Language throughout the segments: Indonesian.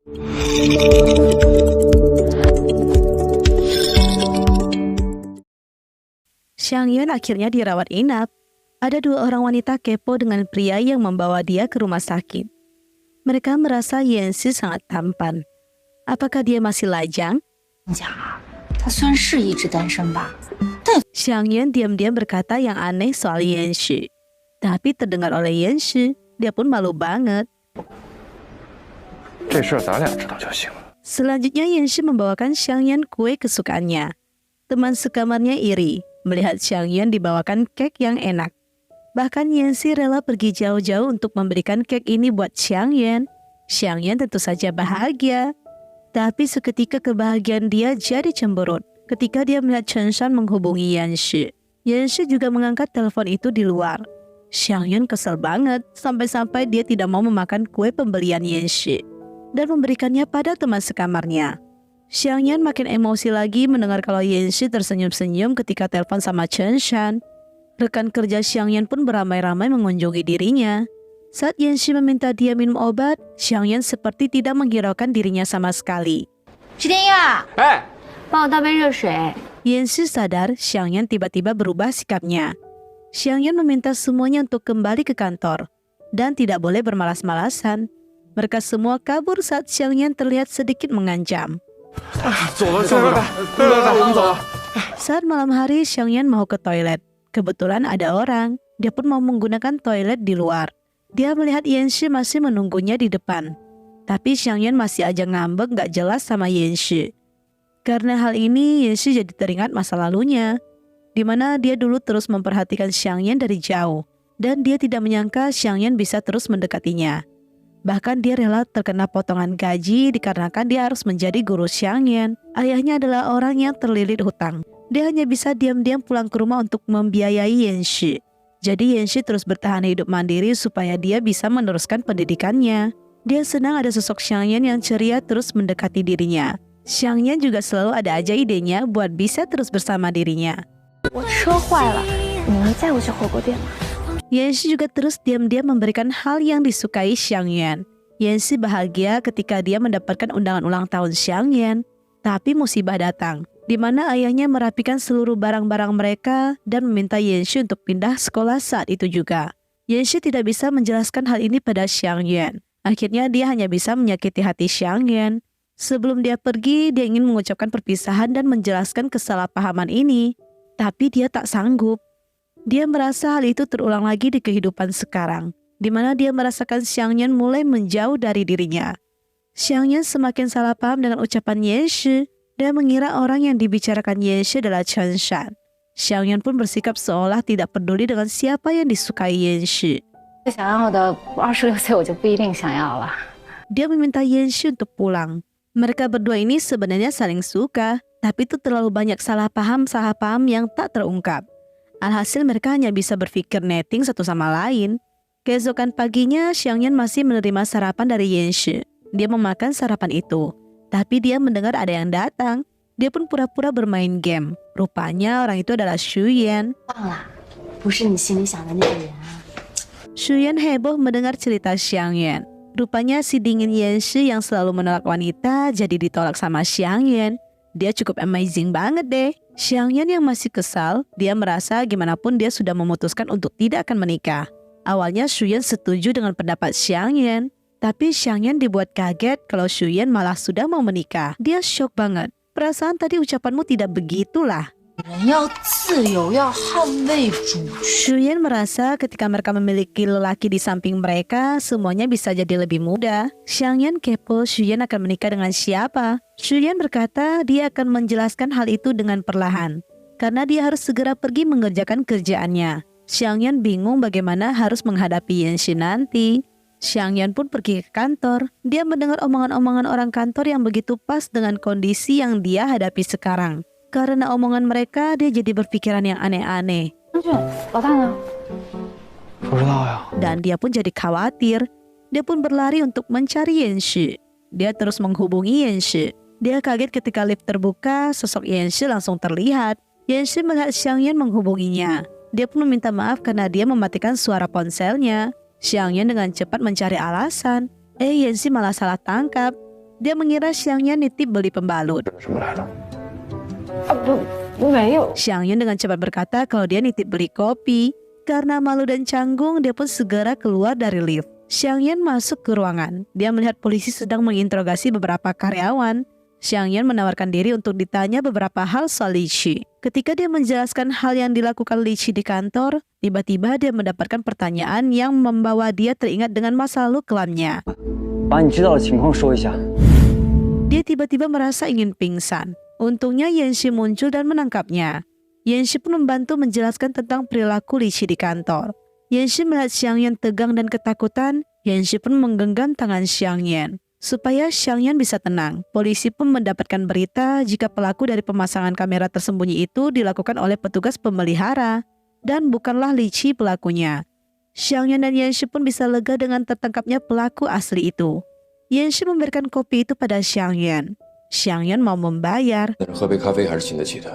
Xiang Yuan akhirnya dirawat inap. Ada dua orang wanita kepo dengan pria yang membawa dia ke rumah sakit. Mereka merasa Yanxi sangat tampan. Apakah dia masih lajang? Xiang Yuan diam-diam berkata yang aneh soal Yanxi. Tapi terdengar oleh Yanxi, dia pun malu banget. Selanjutnya Yanxi membawakan Xiang Yuan kue kesukaannya. Teman sekamarnya iri melihat Xiang Yuan dibawakan kek yang enak. Bahkan Yanxi rela pergi jauh-jauh untuk memberikan kek ini buat Xiang Yuan. Xiang Yuan tentu saja bahagia. Tapi seketika kebahagiaan dia jadi cemberut ketika dia melihat Chen Shan menghubungi Yanxi. Yanxi juga mengangkat telepon itu di luar. Xiang Yuan kesel banget sampai-sampai dia tidak mau memakan kue pembelian Yanxi dan memberikannya pada teman sekamarnya. Xiang Yuan makin emosi lagi mendengar kalau Yanxi tersenyum-senyum ketika telepon sama Chen Shan. Rekan kerja Xiang Yuan pun beramai-ramai mengunjungi dirinya. Saat Yanxi meminta dia minum obat, Xiang Yuan seperti tidak menghiraukan dirinya sama sekali. Yanxi sadar Xiang Yuan tiba-tiba berubah sikapnya. Xiang Yuan meminta semuanya untuk kembali ke kantor dan tidak boleh bermalas-malasan. Mereka semua kabur saat Xiang Yuan terlihat sedikit mengancam. Saat malam hari, Xiang Yuan mau ke toilet. Kebetulan ada orang, dia pun mau menggunakan toilet di luar. Dia melihat Yanxi masih menunggunya di depan. Tapi Xiang Yuan masih aja ngambek gak jelas sama Yanxi. Karena hal ini, Yanxi jadi teringat masa lalunya, di mana dia dulu terus memperhatikan Xiang Yuan dari jauh. Dan dia tidak menyangka Xiang Yuan bisa terus mendekatinya. Bahkan dia rela terkena potongan gaji dikarenakan dia harus menjadi guru Xiang Yuan. Ayahnya adalah orang yang terlilit hutang. Dia hanya bisa diam-diam pulang ke rumah untuk membiayai Yanxi. Jadi Yanxi terus bertahan hidup mandiri supaya dia bisa meneruskan pendidikannya. Dia senang ada sosok Xiang Yuan yang ceria terus mendekati dirinya. Xiang Yuan juga selalu ada aja idenya buat bisa terus bersama dirinya. Yanxi juga terus diam-diam memberikan hal yang disukai Xiang Yuan. Yanxi bahagia ketika dia mendapatkan undangan ulang tahun Xiang Yuan. Tapi musibah datang, di mana ayahnya merapikan seluruh barang-barang mereka dan meminta Yanxi untuk pindah sekolah saat itu juga. Yanxi tidak bisa menjelaskan hal ini pada Xiang Yuan. Akhirnya dia hanya bisa menyakiti hati Xiang Yuan. Sebelum dia pergi, dia ingin mengucapkan perpisahan dan menjelaskan kesalahpahaman ini. Tapi dia tak sanggup. Dia merasa hal itu terulang lagi di kehidupan sekarang, di mana dia merasakan Xiang Yuan mulai menjauh dari dirinya. Xiang Yuan semakin salah paham dengan ucapan Yanxi dan mengira orang yang dibicarakan Yanxi adalah Chen Shan. Xiang Yuan pun bersikap seolah tidak peduli dengan siapa yang disukai Yanxi. Dia meminta Yanxi untuk pulang. Mereka berdua ini sebenarnya saling suka, tapi itu terlalu banyak salah paham yang tak terungkap. Alhasil mereka hanya bisa berpikir netting satu sama lain. Keesokan paginya, Xiang Yuan masih menerima sarapan dari Yanxi. Dia memakan sarapan itu, tapi dia mendengar ada yang datang. Dia pun pura-pura bermain game. Rupanya orang itu adalah Xu Yan. Xu Yan heboh mendengar cerita Xiang Yuan. Rupanya si dingin Yanxi yang selalu menolak wanita jadi ditolak sama Xiang Yuan. Dia cukup amazing banget deh. Xiang Yuan yang masih kesal, dia merasa gimana pun dia sudah memutuskan untuk tidak akan menikah. Awalnya Xu Yan setuju dengan pendapat Xiang Yuan, tapi Xiang Yuan dibuat kaget kalau Xu Yan malah sudah mau menikah. Dia shock banget. Perasaan tadi ucapanmu tidak begitulah. Xu Yan merasa ketika mereka memiliki lelaki di samping mereka, semuanya bisa jadi lebih mudah. Xiang Yuan kepo Xu Yan akan menikah dengan siapa. Xu Yan berkata dia akan menjelaskan hal itu dengan perlahan, karena dia harus segera pergi mengerjakan kerjaannya. Xiang Yuan bingung bagaimana harus menghadapi Yanxi nanti. Xiang Yuan pun pergi ke kantor. Dia mendengar omongan-omongan orang kantor yang begitu pas dengan kondisi yang dia hadapi sekarang. Karena omongan mereka, dia jadi berpikiran yang aneh-aneh. Dan dia pun jadi khawatir. Dia pun berlari untuk mencari Yanxi. Dia terus menghubungi Yanxi. Dia kaget ketika lift terbuka, sosok Yanxi langsung terlihat. Yanxi melihat Xiang Yuan menghubunginya. Dia pun meminta maaf karena dia mematikan suara ponselnya. Xiang Yuan dengan cepat mencari alasan. Yanxi malah salah tangkap. Dia mengira Xiang Yan nitip beli pembalut. 什么来了？ 没有。 Xiang Yan dengan cepat berkata kalau dia nitip beli kopi. Karena malu dan canggung, dia pun segera keluar dari lift. Xiang Yan masuk ke ruangan. Dia melihat polisi sedang menginterogasi beberapa karyawan. Xiang Yan menawarkan diri untuk ditanya beberapa hal soal Li Qi. Ketika dia menjelaskan hal yang dilakukan Li Qi di kantor, tiba-tiba dia mendapatkan pertanyaan yang membawa dia teringat dengan masa lalu kelamnya. 把你知道的情况说一下。 Dia tiba-tiba merasa ingin pingsan. Untungnya Yanxi muncul dan menangkapnya. Yanxi pun membantu menjelaskan tentang perilaku Li Qi di kantor. Yanxi melihat Xiang Yan tegang dan ketakutan. Yanxi pun menggenggam tangan Xiang Yan. Supaya Xiang Yan bisa tenang, polisi pun mendapatkan berita jika pelaku dari pemasangan kamera tersembunyi itu dilakukan oleh petugas pemelihara dan bukanlah Li Qi pelakunya. Xiang Yan dan Yanxi pun bisa lega dengan tertangkapnya pelaku asli itu. Yanxi memberikan kopi itu pada Xiang Yan. Xiang Yan mau membayar. 喝杯咖啡还是请得起的，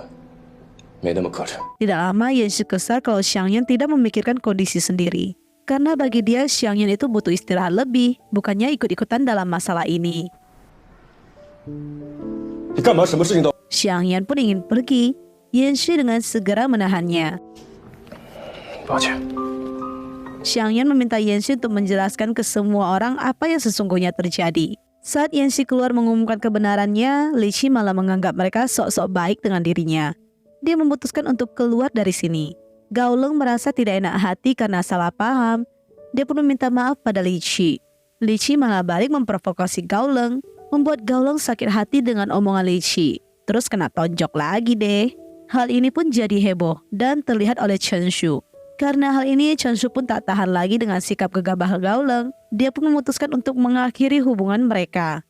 没那么磕碜。 Tidak lama Yanxi kesal kalau Xiang Yan tidak memikirkan kondisi sendiri. Karena bagi dia Xiang Yan itu butuh istirahat lebih, bukannya ikut-ikutan dalam masalah ini. 你干嘛？什么事情都…… Xiang Yan pun ingin pergi. Yanxi dengan segera menahannya. 抱歉， Xiang Yan meminta Yanxi untuk menjelaskan ke semua orang apa yang sesungguhnya terjadi. Saat Yanxi keluar mengumumkan kebenarannya, Li Qi malah menganggap mereka sok-sok baik dengan dirinya. Dia memutuskan untuk keluar dari sini. Gao Leng merasa tidak enak hati karena salah paham. Dia pun meminta maaf pada Li Qi. Li Qi malah balik memprovokasi Gao Leng, membuat Gao Leng sakit hati dengan omongan Li Qi. Terus kena tonjok lagi deh. Hal ini pun jadi heboh dan terlihat oleh Chen Shu. Karena hal ini, Chen Shu pun tak tahan lagi dengan sikap gegabah Gao Leng. Dia pun memutuskan untuk mengakhiri hubungan mereka.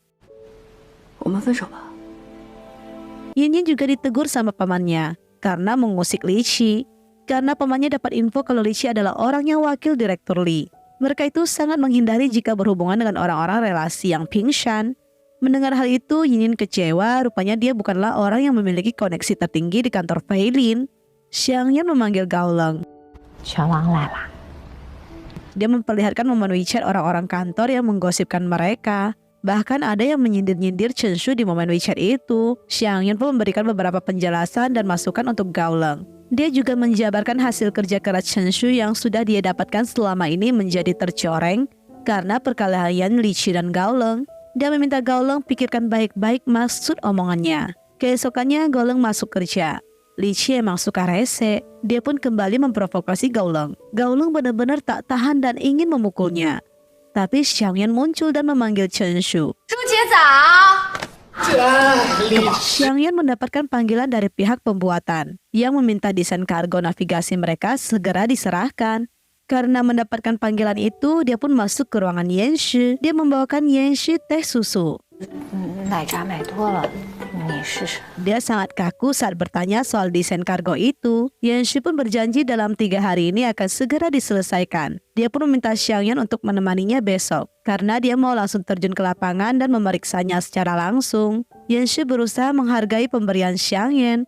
我们分手吧。 Yin Yin juga ditegur sama pamannya karena mengusik Li Qi. Karena pamannya dapat info kalau Li Qi adalah orang yang wakil direktur Li. Mereka itu sangat menghindari jika berhubungan dengan orang-orang relasi yang pingshan. Mendengar hal itu, Yin Yin kecewa. Rupanya dia bukanlah orang yang memiliki koneksi tertinggi di kantor Fei Lin. Xiang Yan memanggil Gao Leng. 拳王来了。 Dia memperlihatkan momen WeChat orang-orang kantor yang menggosipkan mereka. Bahkan ada yang menyindir-nyindir Chen Shu di momen WeChat itu. Xiang Yan pun memberikan beberapa penjelasan dan masukan untuk Gao Leng. Dia juga menjabarkan hasil kerja keras Chen Shu yang sudah dia dapatkan selama ini menjadi tercoreng karena perkelahian Li Qi dan Gao Leng. Dia meminta Gao Leng pikirkan baik-baik maksud omongannya. Keesokannya Gao Leng masuk kerja. Li Qi emang suka rese. Dia pun kembali memprovokasi Gao Leng. Gao Leng benar-benar tak tahan dan ingin memukulnya. Tapi Xiang Yan muncul dan memanggil Chen Shu. 朱姐早。 Xiang Yan mendapatkan panggilan dari pihak pembuatan yang meminta desain kargo navigasi mereka segera diserahkan. Karena mendapatkan panggilan itu, dia pun masuk ke ruangan Yanxi. Dia membawakan Yanxi teh susu. 奶茶买多了，你试试。 Dia sangat kaku saat bertanya soal desain kargo itu. Yanxi pun berjanji dalam 3 hari ini akan segera diselesaikan. Dia pun meminta Xiang Yan untuk menemaninya besok. Karena dia mau langsung terjun ke lapangan dan memeriksanya secara langsung. Yanxi berusaha menghargai pemberian Xiang Yan.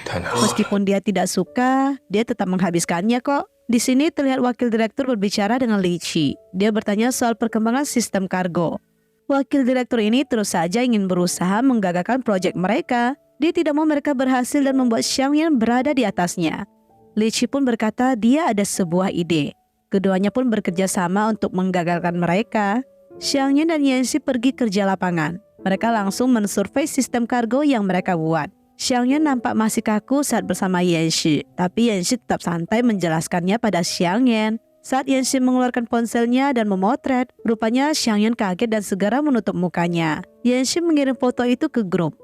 太难了。 Meskipun dia tidak suka, dia tetap menghabiskannya kok. Di sini terlihat wakil direktur berbicara dengan Li Qi. Dia bertanya soal perkembangan sistem kargo. Wakil direktur ini terus saja ingin berusaha menggagalkan proyek mereka. Dia tidak mau mereka berhasil dan membuat Xiang Yan berada di atasnya. Li Qi pun berkata dia ada sebuah ide. Keduanya pun bekerja sama untuk menggagalkan mereka. Xiang Yan dan Yanxi pergi kerja lapangan. Mereka langsung mensurvei sistem kargo yang mereka buat. Xiang Yan nampak masih kaku saat bersama Yanxi, tapi Yanxi tetap santai menjelaskannya pada Xiang Yan. Saat Yanxi mengeluarkan ponselnya dan memotret, rupanya Xiang Yan kaget dan segera menutup mukanya. Yanxi mengirim foto itu ke grup.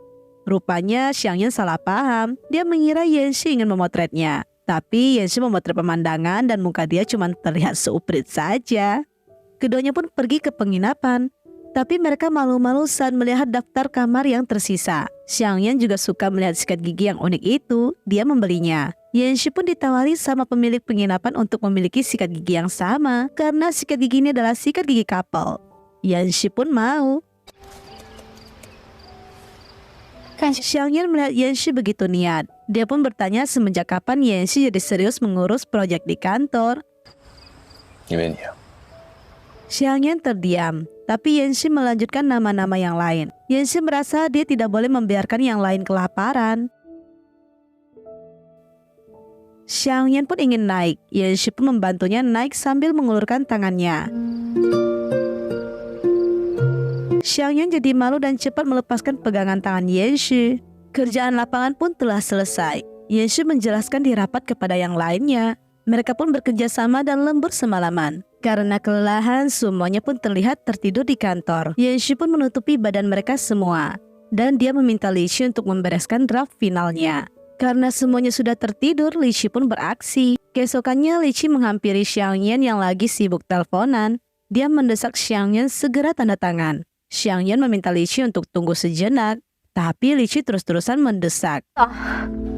Rupanya Xiang Yan salah paham, dia mengira Yanxi ingin memotretnya. Tapi Yanxi memotret pemandangan dan muka dia cuma terlihat seuprit saja. Keduanya pun pergi ke penginapan. Tapi mereka malu-malu saat melihat daftar kamar yang tersisa. Xiang Yan juga suka melihat sikat gigi yang unik itu, dia membelinya. Yanxi pun ditawari sama pemilik penginapan untuk memiliki sikat gigi yang sama, karena sikat gigi ini adalah sikat gigi couple. Yanxi pun mau. Xiang Yan melihat Yanxi begitu niat. Dia pun bertanya semenjak kapan Yanxi jadi serius mengurus proyek di kantor. 因为你啊， Xiang Yan terdiam. tapi Yanxi melanjutkan nama-nama yang lain. Yanxi merasa dia tidak boleh membiarkan yang lain kelaparan. Xiangyan pun ingin naik. Yanxi pun membantunya naik sambil mengulurkan tangannya. Xiangyan jadi malu dan cepat melepaskan pegangan tangan Yanxi. Kerjaan lapangan pun telah selesai. Yanxi menjelaskan di rapat kepada yang lainnya. Mereka pun bekerja sama dan lembur semalaman. Karena kelelahan, semuanya pun terlihat tertidur di kantor. Yanxi pun menutupi badan mereka semua. Dan dia meminta Li Qi untuk membereskan draft finalnya. Karena semuanya sudah tertidur, Li Qi pun beraksi. Keesokannya Li Qi menghampiri Xiangyan yang lagi sibuk teleponan. Dia mendesak Xiangyan segera tanda tangan. Xiangyan meminta Li Qi untuk tunggu sejenak. Tapi Li Qi terus-terusan mendesak.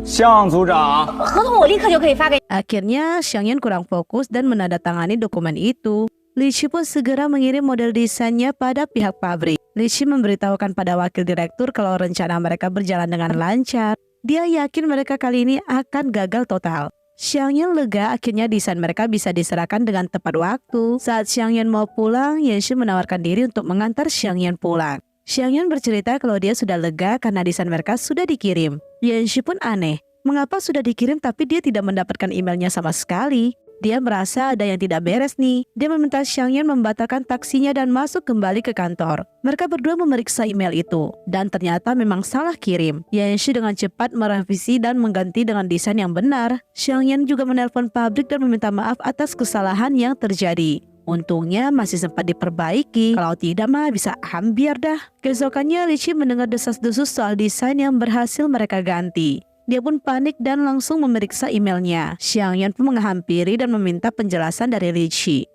向组长， 合同我立刻就可以发给。 Akhirnya Xiangyan kurang fokus dan menandatangani dokumen itu. Li Qi pun segera mengirim model desainnya pada pihak pabrik. Li Qi memberitahukan pada wakil direktur kalau rencana mereka berjalan dengan lancar. Dia yakin mereka kali ini akan gagal total. Xiangyan lega akhirnya desain mereka bisa diserahkan dengan tepat waktu. Saat Xiangyan mau pulang, Yanxi menawarkan diri untuk mengantar Xiangyan pulang. Xiangyan bercerita kalau dia sudah lega karena desain mereka sudah dikirim. Yanxi pun aneh, mengapa sudah dikirim tapi dia tidak mendapatkan emailnya sama sekali. Dia merasa ada yang tidak beres nih. Dia meminta Xiangyan membatalkan taksinya dan masuk kembali ke kantor. Mereka berdua memeriksa email itu, dan ternyata memang salah kirim. Yanxi dengan cepat merevisi dan mengganti dengan desain yang benar. Xiangyan juga menelpon pabrik dan meminta maaf atas kesalahan yang terjadi. Untungnya masih sempat diperbaiki, kalau tidak mah bisa hampir dah. Keesokannya Li Qi mendengar desas-desus soal desain yang berhasil mereka ganti. Dia pun panik dan langsung memeriksa emailnya. Xiangyan pun menghampiri dan meminta penjelasan dari Li Qi.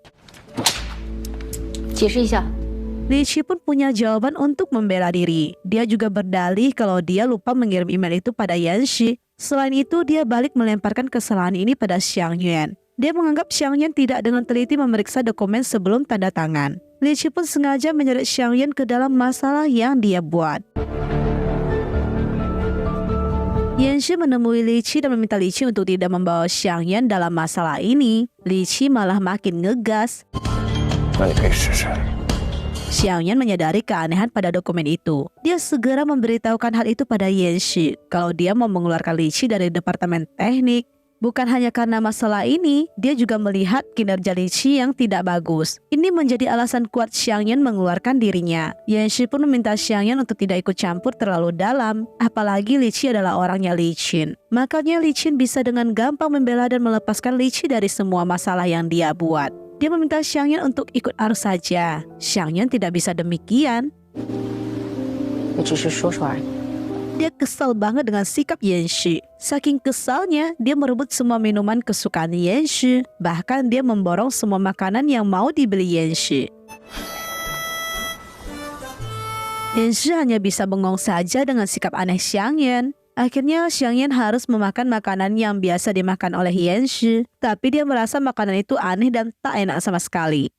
解释一下。 Li Qi pun punya jawaban untuk membela diri. Dia juga berdalih kalau dia lupa mengirim email itu pada Yanxi. Selain itu, dia balik melemparkan kesalahan ini pada Xiangyan. Dia menganggap Xiangyan tidak dengan teliti memeriksa dokumen sebelum tanda tangan. Li Qi pun sengaja menyeret Xiangyan ke dalam masalah yang dia buat. Yanxi menemui Li Qi dan meminta Li Qi untuk tidak membawa Xiangyan dalam masalah ini. Li Qi malah makin ngegas. 那你可以试试。 Xiangyan menyadari keanehan pada dokumen itu. Dia segera memberitahukan hal itu pada Yanxi kalau dia mau mengeluarkan Li Qi dari departemen teknik. Bukan hanya karena masalah ini, dia juga melihat kinerja Li Qi yang tidak bagus. Ini menjadi alasan kuat Xiangyan mengeluarkan dirinya. Yanxi pun meminta Xiangyan untuk tidak ikut campur terlalu dalam, apalagi Li Qi adalah orangnya Li Qin. Makanya Li Qin bisa dengan gampang membela dan melepaskan Li Qi dari semua masalah yang dia buat. Dia meminta Xiangyan untuk ikut arus saja. Xiangyan tidak bisa demikian. 我只是说说而已。 Dia kesal banget dengan sikap Yanxi. Saking kesalnya, dia merebut semua minuman kesukaan Yanxi. Bahkan dia memborong semua makanan yang mau dibeli Yanxi. Yanxi hanya bisa bengong saja dengan sikap aneh Xiangyan. Akhirnya Xiangyan harus memakan makanan yang biasa dimakan oleh Yanxi. Tapi dia merasa makanan itu aneh dan tak enak sama sekali.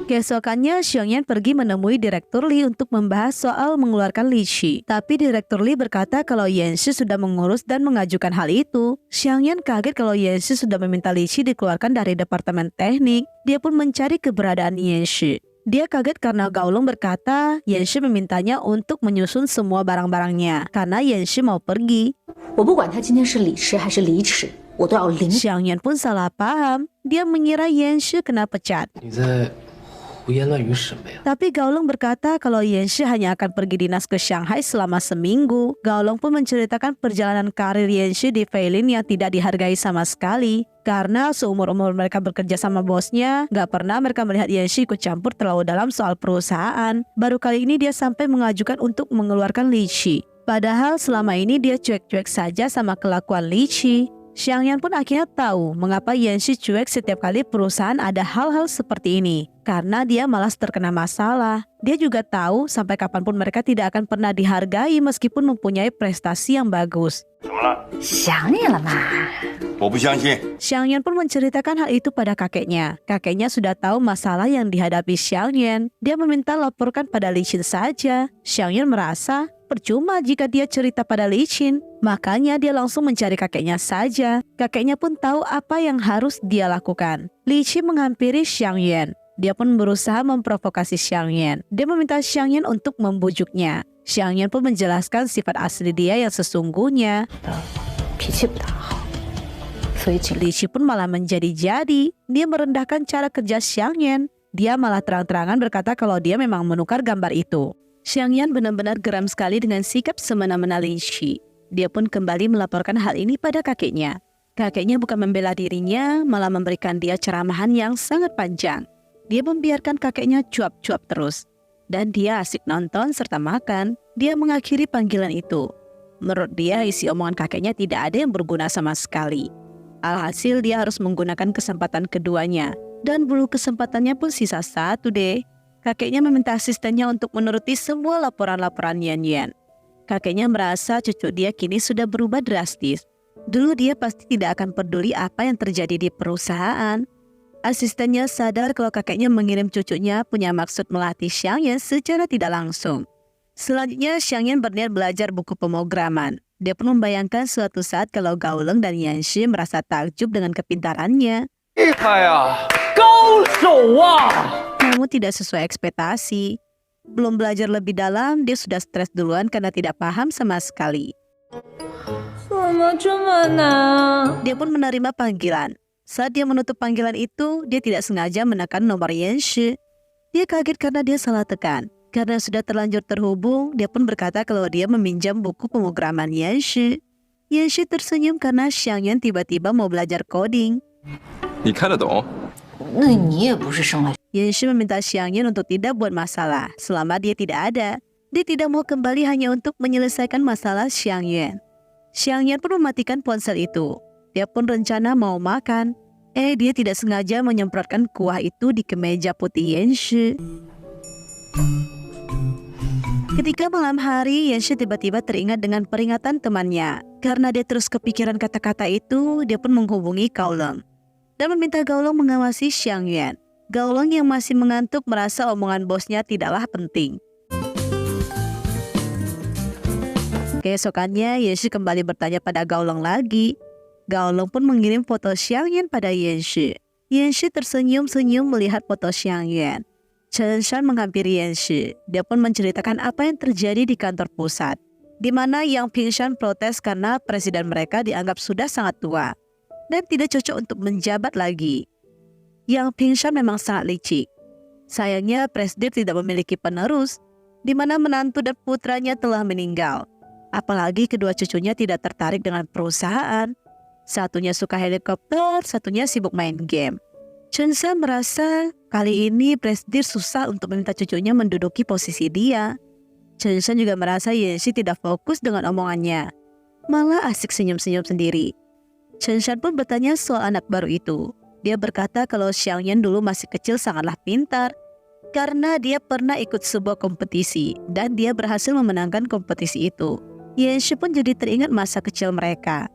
Keesokannya Xiangyan pergi menemui Direktur Li untuk membahas soal mengeluarkan Li Qi. Tapi Direktur Li berkata kalau Yanxi sudah mengurus dan mengajukan hal itu. Xiangyan kaget kalau Yanxi sudah meminta Li Qi dikeluarkan dari departemen teknik. Dia pun mencari keberadaan Yanxi. Dia kaget karena Gaolong berkata Yanxi memintanya untuk menyusun semua barang-barangnya karena Yanxi mau pergi. 我不管他今天是李吃还是李齿，我都要领。 Xiangyan pun salah paham. Dia mengira Yanxi kena pecat. 你在胡言乱语什么呀？ Tapi Gaolong berkata kalau Yanxi hanya akan pergi dinas ke Shanghai selama seminggu. Gaolong pun menceritakan perjalanan karir Yanxi di Feilin yang tidak dihargai sama sekali. Karena seumur-umur mereka bekerja sama bosnya, gak pernah mereka melihat Yanxi ikut campur terlalu dalam soal perusahaan. Baru kali ini dia sampai mengajukan untuk mengeluarkan Li Qi. Padahal selama ini dia cuek-cuek saja sama kelakuan Li Qi. Xiangyan pun akhirnya tahu mengapa Yanxi cuek setiap kali perusahaan ada hal-hal seperti ini. Karena dia malas terkena masalah. Dia juga tahu sampai kapanpun mereka tidak akan pernah dihargai meskipun mempunyai prestasi yang bagus. 怎么了？想你了嘛？我不相信。 Xiangyan pun menceritakan hal itu pada kakeknya. Kakeknya sudah tahu masalah yang dihadapi Xiangyan. Dia meminta laporkan pada Li Qin saja. Xiangyan merasa percuma jika dia cerita pada Li Qin. Makanya dia langsung mencari kakeknya saja. Kakeknya pun tahu apa yang harus dia lakukan. Li Qin menghampiri Xiang Yan. Dia pun berusaha memprovokasi Xiang Yan. Dia meminta Xiang Yan untuk membujuknya. Xiang Yan pun menjelaskan sifat asli dia yang sesungguhnya. 脾气不大好，所以请 Li Qin pun malah menjadi-jadi. Dia merendahkan cara kerja Xiang Yan. Dia malah terang-terangan berkata kalau dia memang menukar gambar itu. Xiang Yan benar-benar geram sekali dengan sikap semena-mena Li Qin. Dia pun kembali melaporkan hal ini pada kakeknya. Kakeknya bukan membela dirinya, malah memberikan dia ceramahan yang sangat panjang. Dia membiarkan kakeknya cuap-cuap terus. Dan dia asik nonton serta makan. Dia mengakhiri panggilan itu. Menurut dia, isi omongan kakeknya tidak ada yang berguna sama sekali. Alhasil dia harus menggunakan kesempatan keduanya. Dan bulu kesempatannya pun sisa satu deh. Kakeknya meminta asistennya untuk menuruti semua laporan-laporan Yan Yan. Kakeknya merasa cucu dia kini sudah berubah drastis. Dulu dia pasti tidak akan peduli apa yang terjadi di perusahaan. Asistennya sadar kalau kakeknya mengirim cucunya punya maksud melatih Xiang Yan secara tidak langsung. Selanjutnya Xiang Yan berniat belajar buku pemrograman. Dia pun membayangkan suatu saat kalau Gao Leng dan Yan Shi merasa takjub dengan kepintarannya. 厉害呀，高手啊！ Namun tidak sesuai ekspektasi. Belum belajar lebih dalam, dia sudah stres duluan karena tidak paham sama sekali. 怎么这么难？ Dia pun menerima panggilan. Saat dia menutup panggilan itu, dia tidak sengaja menekan nomor Yan Shi. Dia kaget karena dia salah tekan. Karena sudah terlanjur terhubung, dia pun berkata kalau dia meminjam buku pemrograman Yan Shi. Yan Shi tersenyum karena Xiang Yan tiba-tiba mau belajar coding. 你看得懂？ 那你也不是生了 Yan Shi meminta Xiang Yan untuk tidak buat masalah selama dia tidak ada. Dia tidak mau kembali hanya untuk menyelesaikan masalah Xiang Yan. Xiang Yan pun mematikan ponsel itu. Dia pun rencana mau makan. Dia tidak sengaja menyemprotkan kuah itu di kemeja putih Yan Shi. Ketika malam hari, Yan Shi tiba-tiba teringat dengan peringatan temannya. Karena dia terus kepikiran kata-kata itu, dia pun menghubungi Gao Leng dan meminta Gao Leng mengawasi Xiang Yan. Gao Leng yang masih mengantuk merasa omongan bosnya tidaklah penting. Keesokannya, Yan Shi kembali bertanya pada Gao Leng lagi. Gao Leng pun mengirim foto Xiang Yan pada Yan Shi. Yan Shi tersenyum-senyum melihat foto Xiang Yan. Chen Shan menghampiri Yan Shi. Dia pun menceritakan apa yang terjadi di kantor pusat, di mana Yang Pingshan protes karena presiden mereka dianggap sudah sangat tua dan tidak cocok untuk menjabat lagi. Yang Pingshan memang sangat licik. Sayangnya presiden tidak memiliki penerus, di mana menantu dan putranya telah meninggal. Apalagi kedua cucunya tidak tertarik dengan perusahaan. Satunya suka helikopter, satunya sibuk main game. Chen Shan merasa kali ini presiden susah untuk meminta cucunya menduduki posisi dia. Chen Shan juga merasa Yan Shi tidak fokus dengan omongannya, malah asik senyum-senyum sendiri. Chen Shan pun bertanya soal anak baru itu. Dia berkata kalau Xiang Yan dulu masih kecil sangatlah pintar, karena dia pernah ikut sebuah kompetisi dan dia berhasil memenangkan kompetisi itu. Yan Shi pun jadi teringat masa kecil mereka.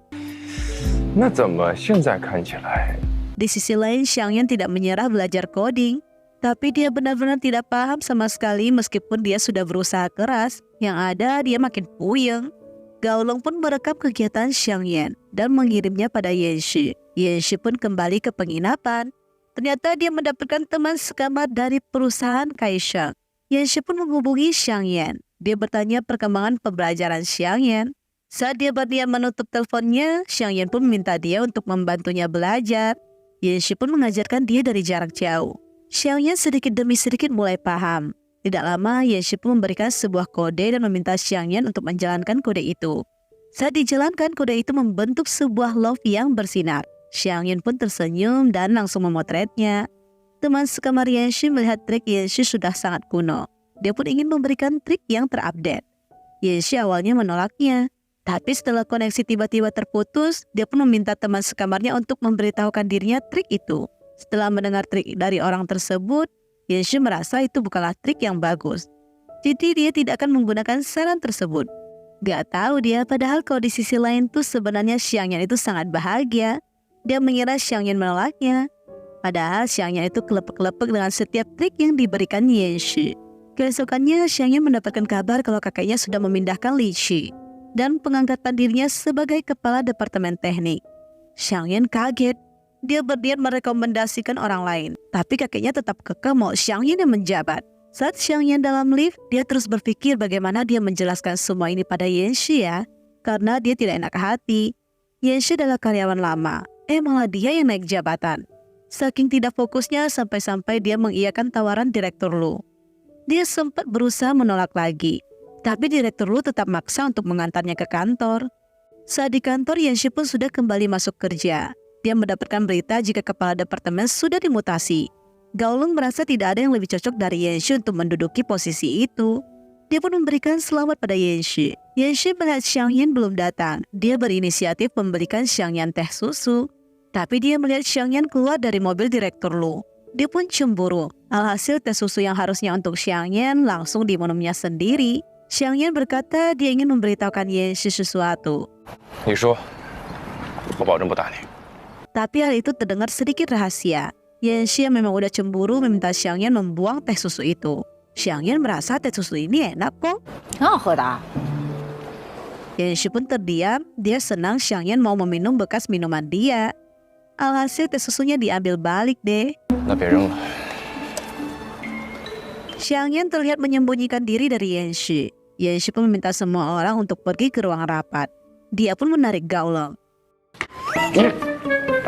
那怎么现在看起来？ Di sisi lain, Xiang Yan tidak menyerah belajar coding. Tapi dia benar-benar tidak paham sama sekali meskipun dia sudah berusaha keras. Yang ada, dia makin puyeng. Gao Leng pun merekam kegiatan Xiang Yan dan mengirimnya pada Yan Shi. Yan Shi pun kembali ke penginapan. Ternyata dia mendapatkan teman sekamar dari perusahaan Kaisheng. Yan Shi pun menghubungi Xiang Yan. Dia bertanya perkembangan pembelajaran Xiang Yan. Saat dia berniat menutup teleponnya, Xiang Yan pun meminta dia untuk membantunya belajar. Yan Shi pun mengajarkan dia dari jarak jauh. Xiang Yan sedikit demi sedikit mulai paham. Tidak lama, Yan Shi pun memberikan sebuah kode dan meminta Xiang Yan untuk menjalankan kode itu. Saat dijalankan, kode itu membentuk sebuah love yang bersinar. Xiang Yan pun tersenyum dan langsung memotretnya. Teman sekamar Yan Shi melihat trik Yan Shi sudah sangat kuno. Dia pun ingin memberikan trik yang terupdate. Yan Shi awalnya menolaknya. Tapi setelah koneksi tiba-tiba terputus, dia pun meminta teman sekamarnya untuk memberitahukan dirinya trik itu. Setelah mendengar trik dari orang tersebut, Yan Shi merasa itu bukanlah trik yang bagus. Jadi dia tidak akan menggunakan saran tersebut. Gak tahu dia, padahal kalau di sisi lain tuh sebenarnya Xiang Yan itu sangat bahagia. Dia mengira Xiang Yan menolaknya. Padahal Xiang Yan itu kelepek-kelepek dengan setiap trik yang diberikan Yan Shi. Keesokannya, Xiang Yan mendapatkan kabar kalau kakeknya sudah memindahkan Li Qi dan pengangkatan dirinya sebagai kepala departemen teknik. Xiang Yan kaget. Dia berniat merekomendasikan orang lain, tapi kakeknya tetap kekeh mau Xiang Yan yang menjabat. Saat Xiang Yan dalam lift, dia terus berpikir bagaimana dia menjelaskan semua ini pada Yanxi ya, karena dia tidak enak hati. Yanxi adalah karyawan lama, malah dia yang naik jabatan. Saking tidak fokusnya sampai-sampai dia mengiyakan tawaran Direktur Lu. Dia sempat berusaha menolak lagi, tapi Direktur Lu tetap maksa untuk mengantarnya ke kantor. Saat di kantor, Yanxi pun sudah kembali masuk kerja. Dia mendapatkan berita jika kepala departemen sudah dimutasi. Gaolong merasa tidak ada yang lebih cocok dari Yanxi untuk menduduki posisi itu. Dia pun memberikan selamat pada Yanxi. Yanxi melihat Xiang Yan belum datang. Dia berinisiatif membelikan Xiang Yan teh susu. Tapi dia melihat Xiang Yan keluar dari mobil Direktur Lu. Dia pun cemburu. Alhasil teh susu yang harusnya untuk Xiang Yan langsung diminumnya sendiri. Xiang Yan berkata dia ingin memberitahukan Yanxi sesuatu. 你说，我保证不打你。 Tapi hal itu terdengar sedikit rahasia. Yanxi yang memang udah cemburu meminta Xiang Yan membuang teh susu itu. Xiang Yan merasa teh susu ini enak kok. 挺好喝的啊。 Yanxi pun terdiam. Dia senang Xiang Yan mau meminum bekas minuman dia. Alhasil teh susunya diambil balik deh. 那别扔了。 Xiang Yan terlihat menyembunyikan diri dari Yanxi. Yanxi pun meminta semua orang untuk pergi ke ruang rapat. Dia pun menarik Gaolong.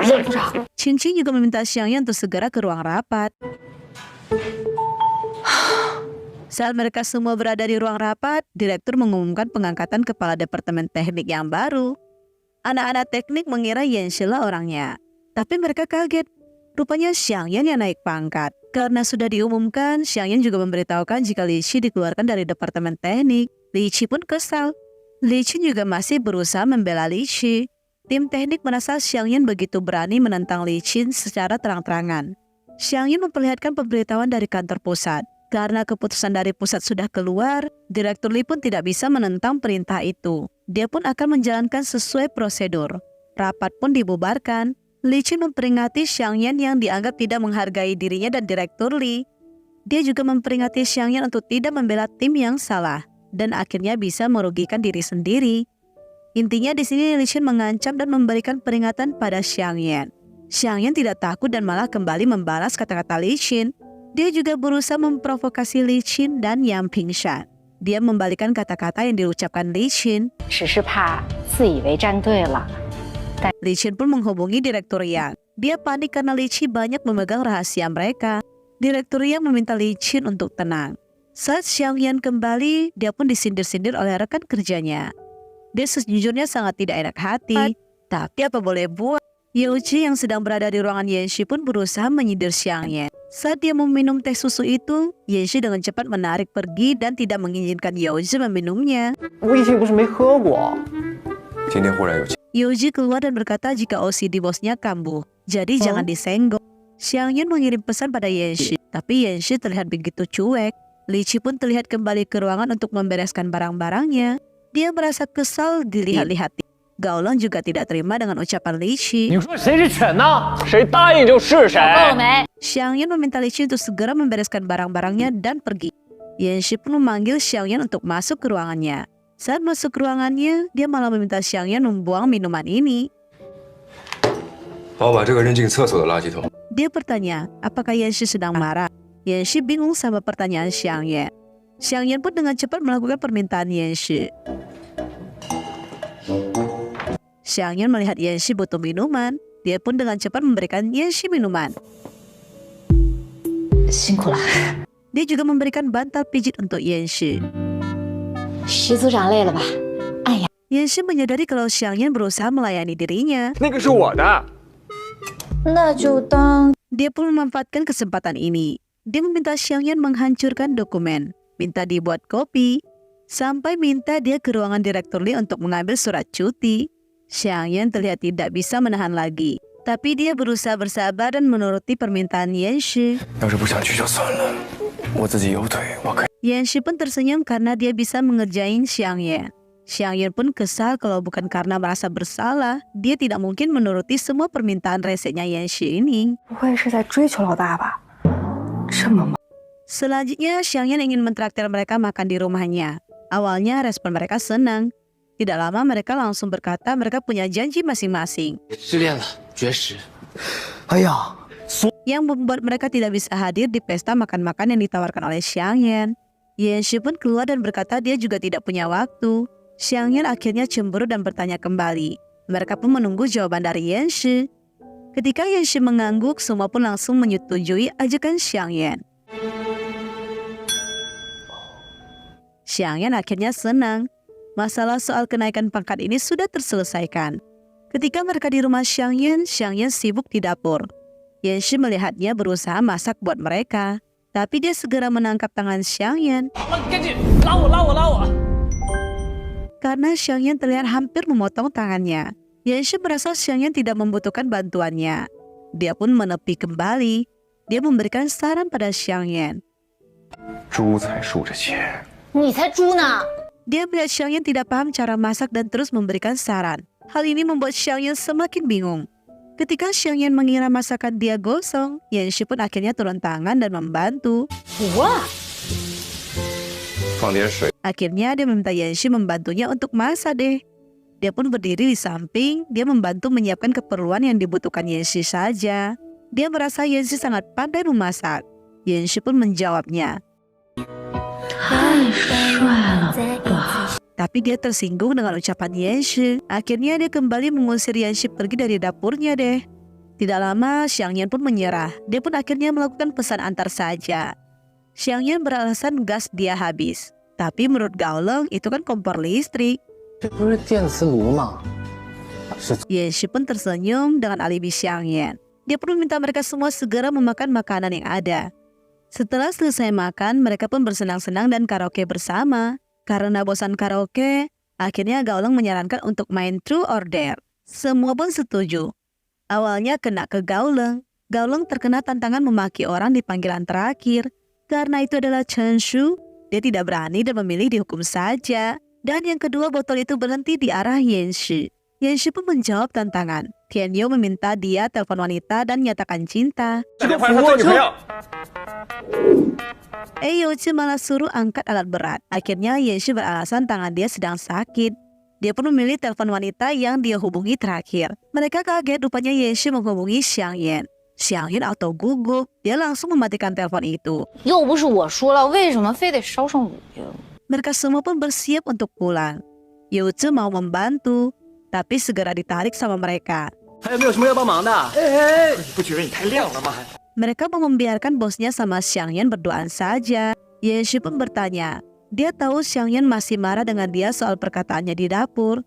组长， Qingqing juga meminta Xiang Yan untuk segera ke ruang rapat. Saat mereka semua berada di ruang rapat, direktur mengumumkan pengangkatan kepala departemen teknik yang baru. Anak-anak teknik mengira Yanxi lah orangnya. Tapi mereka kaget. Rupanya Xiang Yan yang naik pangkat. Karena sudah diumumkan, Xiang Yan juga memberitahukan jika Li Qi dikeluarkan dari departemen teknik. Li Qi pun kesal. Li Qi juga masih berusaha membela Li Qi. Tim teknik merasa Xiang Yan begitu berani menentang Li Qi secara terang-terangan. Xiang Yan memperlihatkan pemberitahuan dari kantor pusat. Karena keputusan dari pusat sudah keluar, Direktur Li pun tidak bisa menentang perintah itu. Dia pun akan menjalankan sesuai prosedur. Rapat pun dibubarkan. Li Qi memperingati Xiang Yan yang dianggap tidak menghargai dirinya dan Direktur Li. Dia juga memperingati Xiang Yan untuk tidak membela tim yang salah dan akhirnya bisa merugikan diri sendiri. Intinya di sini Li Qi mengancam dan memberikan peringatan pada Xiang Yan. Xiang Yan tidak takut dan malah kembali membalas kata-kata Li Qi. Dia juga berusaha memprovokasi Li Qi dan Yang Pingshan. Dia membalikan kata-kata yang diucapkan Li Qi. 只是怕自以为站对了。 Li Qi pun menghubungi Direktur Yang. Dia panik karena Li Qi banyak memegang rahasia mereka. Direktur Yang meminta Li Qi untuk tenang. Saat Xiang Yan kembali, dia pun disindir-sindir oleh rekan kerjanya. Dia sejujurnya sangat tidak enak hati. Tapi apa boleh buat? Youji yang sedang berada di ruangan Yanxi pun berusaha menyindir Xiang Yan. Saat dia meminum teh susu itu, Yanxi dengan cepat menarik pergi dan tidak mengizinkan Youji meminumnya. 我以前不是没喝过。今天忽然有情， Youji keluar dan berkata jika OCD bosnya kambuh, jadi jangan disenggol. Xiang Yan mengirim pesan pada Yanxi, tapi Yanxi terlihat begitu cuek. Li Qi pun terlihat kembali ke ruangan untuk membereskan barang-barangnya. Dia merasa kesal dilihat-lihat. Gaolong juga tidak terima dengan ucapan Li Qi. 你说谁是犬呢？谁答应就是谁。够了没？ Xiang Yan meminta Li Qi untuk segera membereskan barang-barangnya dan pergi. Yanxi pun memanggil Xiang Yan untuk masuk ke ruangannya. Saat masuk ke ruangannya, dia malah meminta Xiang Yan membuang minuman ini. 帮我把这个扔进厕所的垃圾桶。 Dia bertanya, apakah Yanxi sedang marah? Yanxi bingung sama pertanyaan Xiang Yan. Xiang Yan pun dengan cepat melakukan permintaan Yanxi. Xiang Yan melihat Yanxi butuh minuman. Dia pun dengan cepat memberikan Yanxi minuman. 辛苦了， Dia juga memberikan bantal pijit untuk Yanxi. 徐组长累了吧？哎呀， Yanxi menyadari kalau Xiang Yan berusaha melayani dirinya. 那个是我的。那就当 Dia pun memanfaatkan kesempatan ini. Dia meminta Xiang Yan menghancurkan dokumen, minta dibuat kopi, sampai minta dia ke ruangan Direktur Li untuk mengambil surat cuti. Xiang Yan terlihat tidak bisa menahan lagi, tapi dia berusaha bersabar dan menuruti permintaan Yanxi. 要是不想去就算了，我自己有腿，我可以。 Yanxi pun tersenyum karena dia bisa mengerjain Xiang Yan. Xiang Yan pun kesal kalau bukan karena merasa bersalah, dia tidak mungkin menuruti semua permintaan reseknya Yanxi ini. 不会是在追求老大吧？这么忙， Selanjutnya, Xiang Yan ingin mentraktir mereka makan di rumahnya. Awalnya respon mereka senang. Tidak lama mereka langsung berkata mereka punya janji masing-masing. 失恋了，绝食。哎呀， Yang membuat mereka tidak bisa hadir di pesta makan-makan yang ditawarkan oleh Xiang Yan. Yanshi pun keluar dan berkata dia juga tidak punya waktu. Xiang Yan akhirnya cemburu dan bertanya kembali. Mereka pun menunggu jawaban dari Yanshi. Ketika Yanshi mengangguk, semua pun langsung menyetujui ajakan Xiang Yan. Xiang Yan akhirnya senang. Masalah soal kenaikan pangkat ini sudah terselesaikan. Ketika mereka di rumah Xiang Yan sibuk di dapur. Yanshi melihatnya berusaha masak buat mereka. Tapi dia segera menangkap tangan Xiang Yan. 赶紧拉我，拉我，拉我！ Karena Xiang Yan terlihat hampir memotong tangannya. Yanshi merasa Xiang Yan tidak membutuhkan bantuannya. Dia pun menepi kembali. Dia memberikan saran pada Xiang Yan. 猪才竖着切。你才猪呢！ Dia melihat Xiang Yan tidak paham cara masak dan terus memberikan saran. Hal ini membuat Xiang Yan semakin bingung. Ketika Xiang Yan mengira masakan dia gosong, Yanshi pun akhirnya turun tangan dan membantu. 哇， 放点水。 Akhirnya dia meminta Yanshi membantunya untuk masak deh. Dia pun berdiri di samping, dia membantu menyiapkan keperluan yang dibutuhkan Yanshi saja. Dia merasa Yanshi sangat pandai memasak. Yanshi pun menjawabnya. 太帅了吧！ Tapi dia tersinggung dengan ucapan Yanshi. Akhirnya dia kembali mengusir Yanshi pergi dari dapurnya deh. Tidak lama, Xiang Yan pun menyerah. Dia pun akhirnya melakukan pesan antar saja. Xiang Yan beralasan gas dia habis. Tapi menurut Gaolong itu kan kompor listrik. 这不是电磁炉吗？是 Yanshi pun tersenyum dengan alibi Xiang Yan. Dia pun meminta mereka semua segera memakan makanan yang ada. Setelah selesai makan, mereka pun bersenang-senang dan karaoke bersama. Karena bosan karaoke, akhirnya Gaolong menyarankan untuk main True or Dare. Semua pun setuju. Awalnya kena ke Gaolong. Gaolong terkena tantangan memaki orang di panggilan terakhir. Karena itu adalah Chen Shu, dia tidak berani dan memilih dihukum saja. Dan yang kedua, botol itu berhenti di arah Yanshi. Yanshi pun menjawab tantangan. Tianyu meminta dia telepon wanita dan nyatakan cinta. 这个服务车。 Youchi malah suruh angkat alat berat. Akhirnya Yanshi beralasan tangan dia sedang sakit. Dia pun memilih telepon wanita yang dia hubungi terakhir. Mereka kaget rupanya Yanshi menghubungi Xiang Yan. Xiang Yan auto gugup. Dia langsung mematikan telepon itu. 又不是我说了，为什么非得烧上我呀？ Mereka semua pun bersiap untuk pulang. Youchi mau membantu, tapi segera ditarik sama mereka. 还有没有什么要帮忙的？ 你不觉得你太亮了吗？ Mereka mau membiarkan bosnya sama Xiang Yan berduaan saja. Yanshi pun bertanya. Dia tahu Xiang Yan masih marah dengan dia soal perkataannya di dapur.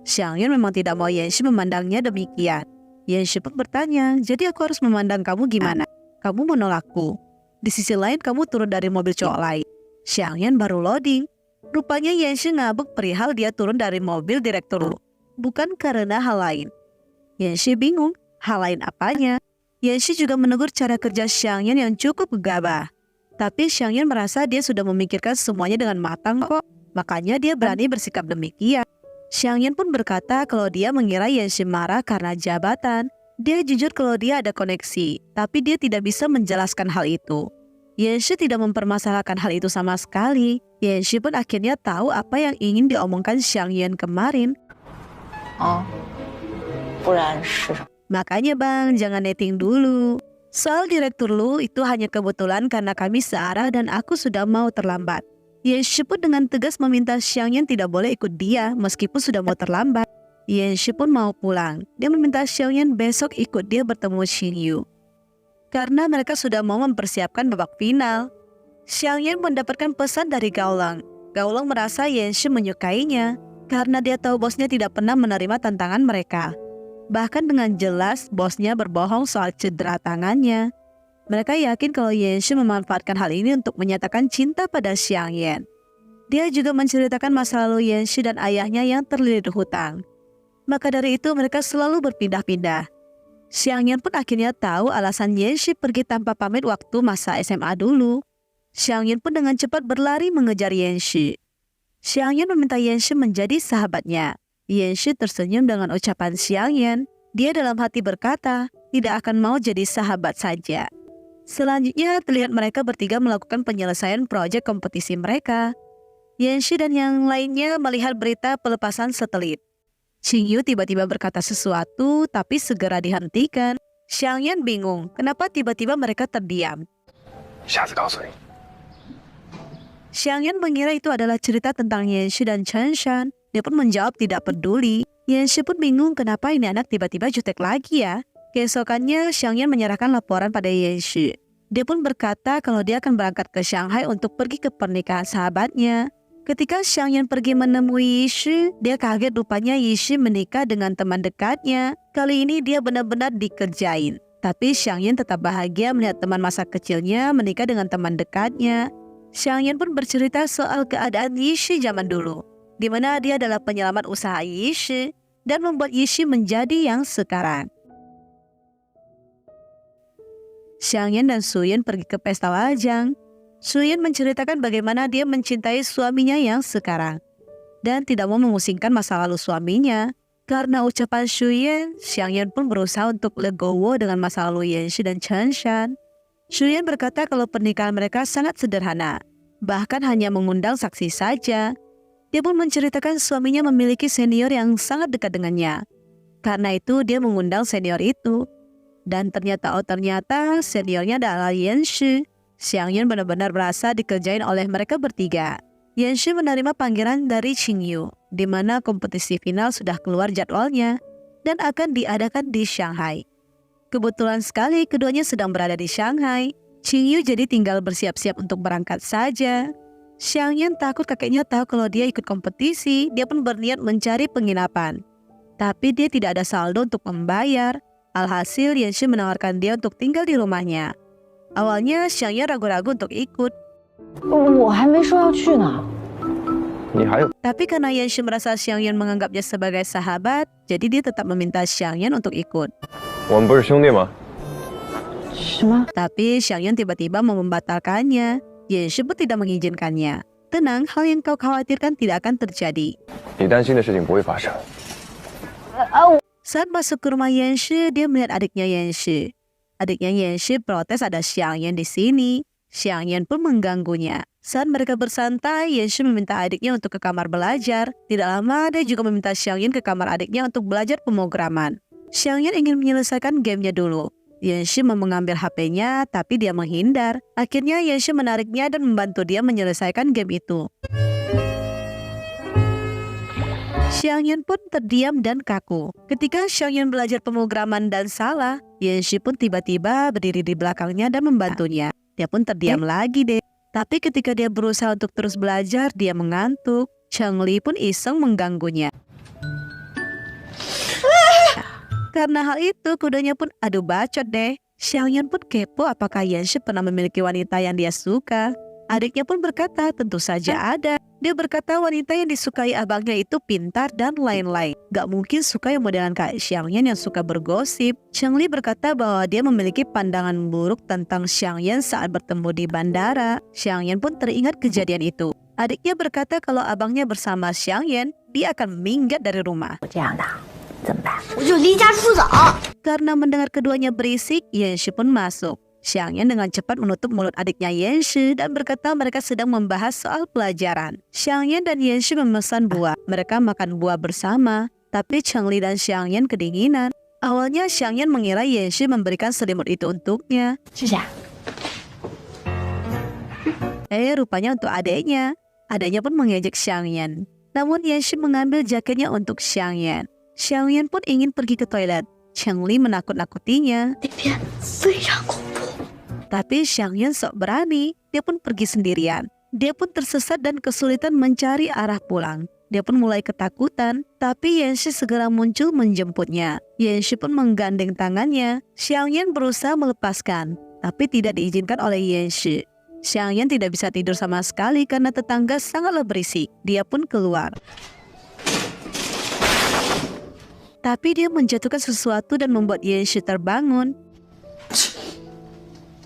Xiang Yan memang tidak mau Yanshi memandangnya demikian. Yanshi pun bertanya, jadi aku harus memandang kamu gimana? Kamu menolakku. Di sisi lain kamu turun dari mobil cowok lain. Xiang Yan baru loading. Rupanya Yanshi ngabuk perihal dia turun dari mobil direktur Lu. Bukan karena hal lain. Yanshi bingung, hal lain apanya? Yanshi juga menegur cara kerja Xiang Yan yang cukup gegabah. Tapi Xiang Yan merasa dia sudah memikirkan semuanya dengan matang kok. Makanya dia berani bersikap demikian. Xiang Yan pun berkata kalau dia mengira Yanshi marah karena jabatan. Dia jujur kalau dia ada koneksi, tapi dia tidak bisa menjelaskan hal itu. Yanshi tidak mempermasalahkan hal itu sama sekali. Yanshi pun akhirnya tahu apa yang ingin diomongkan Xiang Yan kemarin. 啊，不然是什么？ Makanya bang, jangan netting dulu. Soal direktur Lu itu hanya kebetulan karena kami searah dan aku sudah mau terlambat. Yanshi pun dengan tegas meminta Xiang Yan tidak boleh ikut dia meskipun sudah mau terlambat. Yanshi pun mau pulang. Dia meminta Xiang Yan besok ikut dia bertemu Xin Yu. Karena mereka sudah mau mempersiapkan babak final. Xiang Yan mendapatkan pesan dari Gaolong. Gaolong merasa Yanshi menyukainya karena dia tahu bosnya tidak pernah menerima tantangan mereka. Bahkan dengan jelas bosnya berbohong soal cedera tangannya. Mereka yakin kalau Yanshi memanfaatkan hal ini untuk menyatakan cinta pada Xiang Yan. Dia juga menceritakan masa lalu Yanshi dan ayahnya yang terlilit hutang. Maka dari itu mereka selalu berpindah-pindah. Xiang Yan pun akhirnya tahu alasan Yanshi pergi tanpa pamit waktu masa SMA dulu. Xiang Yan pun dengan cepat berlari mengejar Yanshi. Xiang Yan meminta Yanshi menjadi sahabatnya. Yanshi tersenyum dengan ucapan Xiang Yan. Dia dalam hati berkata, tidak akan mau jadi sahabat saja. Selanjutnya terlihat mereka bertiga melakukan penyelesaian proyek kompetisi mereka. Yanshi dan yang lainnya melihat berita pelepasan satelit. Qingyu tiba-tiba berkata sesuatu tapi segera dihentikan. Xiangyan bingung kenapa tiba-tiba mereka terdiam. 下次告诉你。 Xiangyan mengira itu adalah cerita tentang Yanshi dan Chen Shan. Dia pun menjawab tidak peduli. Yanshi pun bingung kenapa ini anak tiba-tiba jutek lagi ya. Keesokannya Xiangyan menyerahkan laporan pada Yanshi. Dia pun berkata kalau dia akan berangkat ke Shanghai untuk pergi ke pernikahan sahabatnya. Ketika Xiangyan pergi menemui Yishi, dia kaget rupanya Yishi menikah dengan teman dekatnya. Kali ini dia benar-benar dikerjain. Tapi Xiangyan tetap bahagia melihat teman masa kecilnya menikah dengan teman dekatnya. Xiangyan pun bercerita soal keadaan Yishi zaman dulu, di mana dia adalah penyelamat usaha Yishi dan membuat Yishi menjadi yang sekarang. Xiangyan dan Suyin pergi ke pesta lajang. Suyin menceritakan bagaimana dia mencintai suaminya yang sekarang dan tidak mau memusingkan masa lalu suaminya. Karena ucapan Suyin, Xiangyan pun berusaha untuk legowo dengan masa lalu Yanshi dan Chen Shan. Suyin berkata kalau pernikahan mereka sangat sederhana, bahkan hanya mengundang saksi saja. Dia pun menceritakan suaminya memiliki senior yang sangat dekat dengannya. Karena itu dia mengundang senior itu. Dan ternyata seniornya adalah Yanshi. Xiangyan benar-benar merasa dikerjain oleh mereka bertiga. Yanshi menerima panggilan dari Qingyu, di mana kompetisi final sudah keluar jadwalnya dan akan diadakan di Shanghai. Kebetulan sekali keduanya sedang berada di Shanghai. Qingyu jadi tinggal bersiap-siap untuk berangkat saja. Xiangyan takut kakeknya tahu kalau dia ikut kompetisi. Dia pun berniat mencari penginapan. Tapi dia tidak ada saldo untuk membayar. Alhasil Yanshi menawarkan dia untuk tinggal di rumahnya. Awalnya Xiangyan ragu-ragu untuk ikut. 我还没说要去呢。 你还有 Tapi karena Yanshi merasa Xiangyan menganggapnya sebagai sahabat, jadi dia tetap meminta Xiangyan untuk ikut. 我们不是兄弟吗？ 什么？ Tapi Xiangyan tiba-tiba mau membatalkannya. Yanshi pun tidak mengizinkannya. Tenang, hal yang kau khawatirkan tidak akan terjadi. 你担心的事情不会发生。 Saat masuk ke rumah Yanshi, dia melihat adiknya Yanshi. Adiknya Yanshi protes ada Xiangyan di sini. Xiangyan pun mengganggunya. Saat mereka bersantai, Yanshi meminta adiknya untuk ke kamar belajar. Tidak lama, dia juga meminta Xiangyan ke kamar adiknya untuk belajar pemrograman. Xiangyan ingin menyelesaikan gamenya dulu. Yanshi mau mengambil HP-nya, tapi dia menghindar. Akhirnya Yanshi menariknya dan membantu dia menyelesaikan game itu. Xiangyan pun terdiam dan kaku. Ketika Xiangyan belajar pemrograman dan salah, Yanshi pun tiba-tiba berdiri di belakangnya dan membantunya. Dia pun terdiam lagi deh. Tapi ketika dia berusaha untuk terus belajar, dia mengantuk. Chengli pun iseng mengganggunya. Karena hal itu, kudanya pun adu bacot deh. Xiangyan pun kepo apakah Yanshi pernah memiliki wanita yang dia suka. Adiknya pun berkata, tentu saja ada. Dia berkata wanita yang disukai abangnya itu pintar dan lain-lain. Gak mungkin suka yang modelan kayak Xiangyan yang suka bergosip. Chengli berkata bahwa dia memiliki pandangan buruk tentang Xiangyan saat bertemu di bandara. Xiangyan pun teringat kejadian itu. Adiknya berkata kalau abangnya bersama Xiangyan, dia akan minggat dari rumah. 这样的，怎么办？ 我就离家出走。 Karena mendengar keduanya berisik, Yanshi pun masuk. Xiangyan dengan cepat menutup mulut adiknya Yanshi dan berkata mereka sedang membahas soal pelajaran. Xiangyan dan Yanshi memesan buah. Mereka makan buah bersama, tapi Chengli dan Xiangyan kedinginan. Awalnya Xiangyan mengira Yanshi memberikan selimut itu untuknya. 是谁？ Rupanya untuk adiknya. Adiknya pun mengejek Xiangyan. Namun Yanshi mengambil jaketnya untuk Xiangyan. Xiangyan pun ingin pergi ke toilet. Chengli menakut-nakutinya. 那边非常恐怖。 Tapi Xiangyan sok berani. Dia pun pergi sendirian. Dia pun tersesat dan kesulitan mencari arah pulang. Dia pun mulai ketakutan. Tapi Yanshi segera muncul menjemputnya. Yanshi pun menggandeng tangannya. Xiangyan berusaha melepaskan, tapi tidak diizinkan oleh Yanshi. Xiangyan tidak bisa tidur sama sekali karena tetangga sangatlah berisik. Dia pun keluar. Tapi dia menjatuhkan sesuatu dan membuat Yanshi terbangun.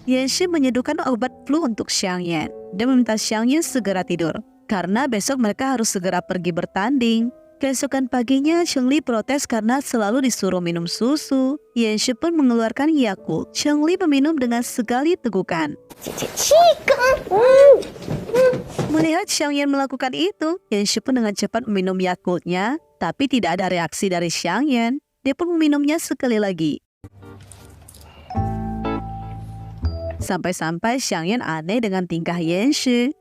Yanshi menyeduhkan obat flu untuk Xiangyan dan meminta Xiangyan segera tidur. Karena besok mereka harus segera pergi bertanding. Keesokan paginya, Chengli protes karena selalu disuruh minum susu. Yanshi pun mengeluarkan Yakult. Chengli meminum dengan segala tegukan. Melihat Xiangyan melakukan itu, Yanshi pun dengan cepat meminum Yakultnya, tapi tidak ada reaksi dari Xiangyan. Dia pun meminumnya sekali lagi. Sampai-sampai Xiangyan aneh dengan tingkah Yanshi.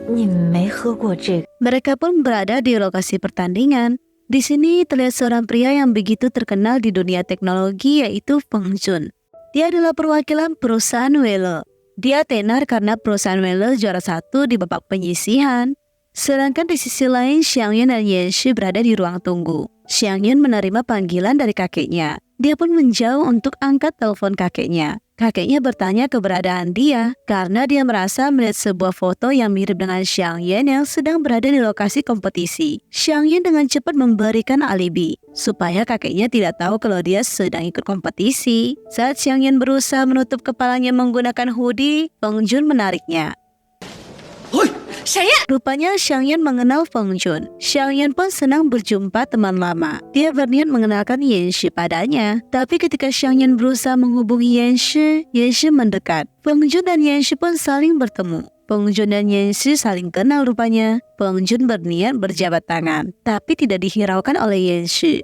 你没喝过这个？ Mereka pun berada di lokasi pertandingan. Di sini terlihat seorang pria yang begitu terkenal di dunia teknologi, yaitu Feng Jun. Dia adalah perwakilan perusahaan Welle. Dia tenar karena perusahaan Welle juara 1 di babak penyisihan. Sedangkan di sisi lain, Xiangyan dan Yanshi berada di ruang tunggu. Xiangyan menerima panggilan dari kakeknya. Dia pun menjauh untuk angkat telepon kakeknya. Kakeknya bertanya keberadaan dia karena dia merasa melihat sebuah foto yang mirip dengan Xiangyan yang sedang berada di lokasi kompetisi. Xiangyan dengan cepat memberikan alibi supaya kakeknya tidak tahu kalau dia sedang ikut kompetisi. Saat Xiangyan berusaha menutup kepalanya menggunakan hoodie, Feng Jun menariknya. Rupanya Xiangyan mengenal Feng Jun. Xiangyan pun senang berjumpa teman lama. Dia berniat mengenalkan Yanshi padanya. Tapi ketika Xiangyan berusaha menghubungi Yanshi, Yanshi mendekat. Feng Jun dan Yanshi pun saling bertemu. Feng Jun dan Yanshi saling kenal rupanya. Feng Jun berniat berjabat tangan, tapi tidak dihiraukan oleh Yanshi.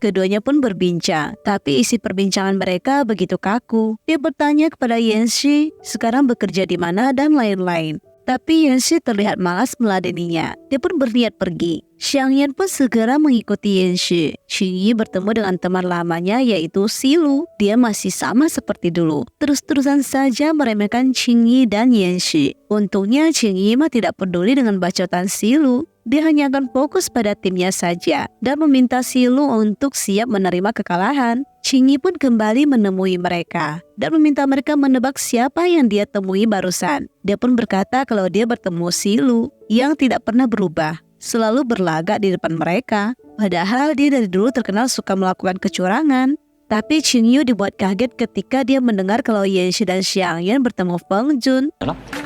Keduanya pun berbincang, tapi isi perbincangan mereka begitu kaku. Dia bertanya kepada Yanshi, sekarang bekerja di mana dan lain-lain. Tapi Yanshi terlihat malas meladeninya. Dia pun berniat pergi. Xiangyan pun segera mengikuti Yanshi. Qingyi bertemu dengan teman lamanya yaitu Silu. Dia masih sama seperti dulu. Terus-terusan saja meremehkan Qingyi dan Yanshi. Untungnya Qingyi mah tidak peduli dengan bacotan Silu. Dia hanya akan fokus pada timnya saja dan meminta Silu untuk siap menerima kekalahan. Qingyi pun kembali menemui mereka dan meminta mereka menebak siapa yang dia temui barusan. Dia pun berkata kalau dia bertemu Silu yang tidak pernah berubah, selalu berlagak di depan mereka. Padahal dia dari dulu terkenal suka melakukan kecurangan. Tapi Qingyu dibuat kaget ketika dia mendengar kalau Yanshi dan Xiangyan bertemu Feng Jun.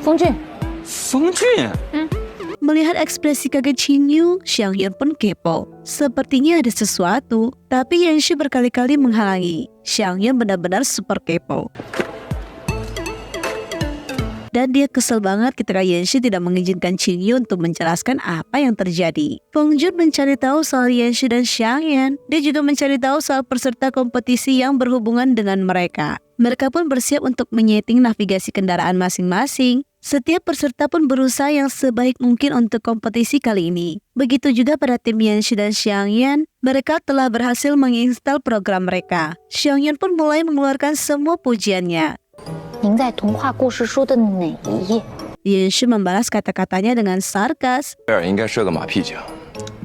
风俊，风俊， Melihat ekspresi kaget Qingyu, Xiangyan pun kepo. Sepertinya ada sesuatu, tapi Yanshi berkali-kali menghalangi. Xiangyan benar-benar super kepo. Dan dia kesel banget ketika Yanshi tidak mengizinkan Qingyu untuk menjelaskan apa yang terjadi. Feng Jun mencari tahu soal Yanshi dan Xiangyan. Dia juga mencari tahu soal peserta kompetisi yang berhubungan dengan mereka. Mereka pun bersiap untuk menyeting navigasi kendaraan masing-masing. Setiap peserta pun berusaha yang sebaik mungkin untuk kompetisi kali ini. Begitu juga pada tim Yanshi dan Xiangyan, mereka telah berhasil menginstal program mereka. Xiangyan pun mulai mengeluarkan semua pujiannya. 您在童话故事书的哪一页？ Yanshi membalas kata-katanya dengan sarkas. 贝尔应该设个马屁奖，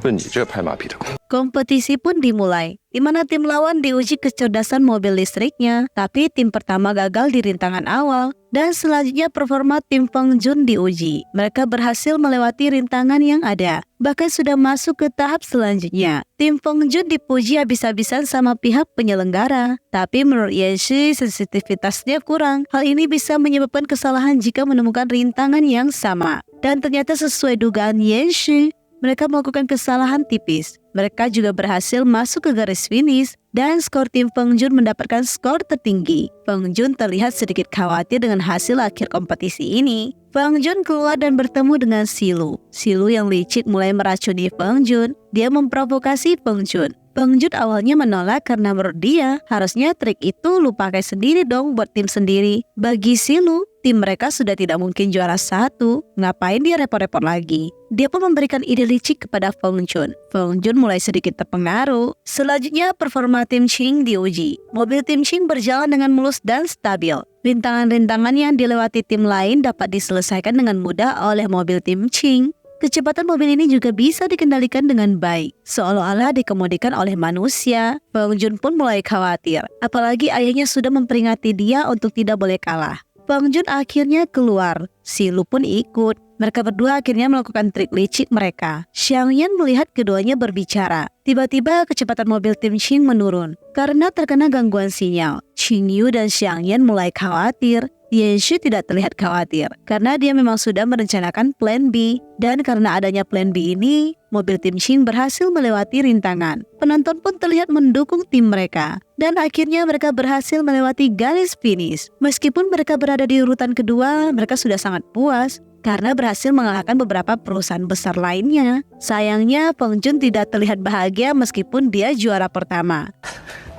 问你这拍马屁的功。 Kompetisi pun dimulai, di mana tim lawan diuji kecerdasan mobil listriknya, tapi tim pertama gagal di rintangan awal, dan selanjutnya performa tim Feng Jun diuji. Mereka berhasil melewati rintangan yang ada, bahkan sudah masuk ke tahap selanjutnya. Tim Feng Jun dipuji habis-habisan sama pihak penyelenggara, tapi menurut Yanshi sensitivitasnya kurang. Hal ini bisa menyebabkan kesalahan jika menemukan rintangan yang sama. Dan ternyata sesuai dugaan Yanshi, mereka melakukan kesalahan tipis. Mereka juga berhasil masuk ke garis finish dan skor tim Feng Jun mendapatkan skor tertinggi. Feng Jun terlihat sedikit khawatir dengan hasil akhir kompetisi ini. Feng Jun keluar dan bertemu dengan Silu. Silu yang licik mulai meracuni Feng Jun. Dia memprovokasi Feng Jun. Feng Jun awalnya menolak karena menurut dia harusnya trik itu lu pakai sendiri dong buat tim sendiri. Bagi Silu, tim mereka sudah tidak mungkin juara 1. Ngapain dia repot-repot lagi? Dia pun memberikan ide licik kepada Feng Jun. Feng Jun mulai sedikit terpengaruh. Selanjutnya performa tim Qing diuji. Mobil tim Qing berjalan dengan mulus dan stabil. Rintangan-rintangan yang dilewati tim lain dapat diselesaikan dengan mudah oleh mobil tim Qing. Kecepatan mobil ini juga bisa dikendalikan dengan baik, seolah-olah dikemudikan oleh manusia. Feng Jun pun mulai khawatir, apalagi ayahnya sudah memperingati dia untuk tidak boleh kalah. Feng Jun akhirnya keluar, Silu pun ikut. Mereka berdua akhirnya melakukan trik licik mereka. Xiangyan melihat keduanya berbicara. Tiba-tiba kecepatan mobil tim Qing menurun karena terkena gangguan sinyal. Qingyu dan Xiangyan mulai khawatir. Yanxi tidak terlihat khawatir karena dia memang sudah merencanakan plan B. Dan karena adanya plan B ini, mobil tim Qing berhasil melewati rintangan. Penonton pun terlihat mendukung tim mereka. Dan akhirnya mereka berhasil melewati garis finish. Meskipun mereka berada di urutan kedua, mereka sudah sangat puas karena berhasil mengalahkan beberapa perusahaan besar lainnya. Sayangnya, Peng Jun tidak terlihat bahagia meskipun dia juara pertama.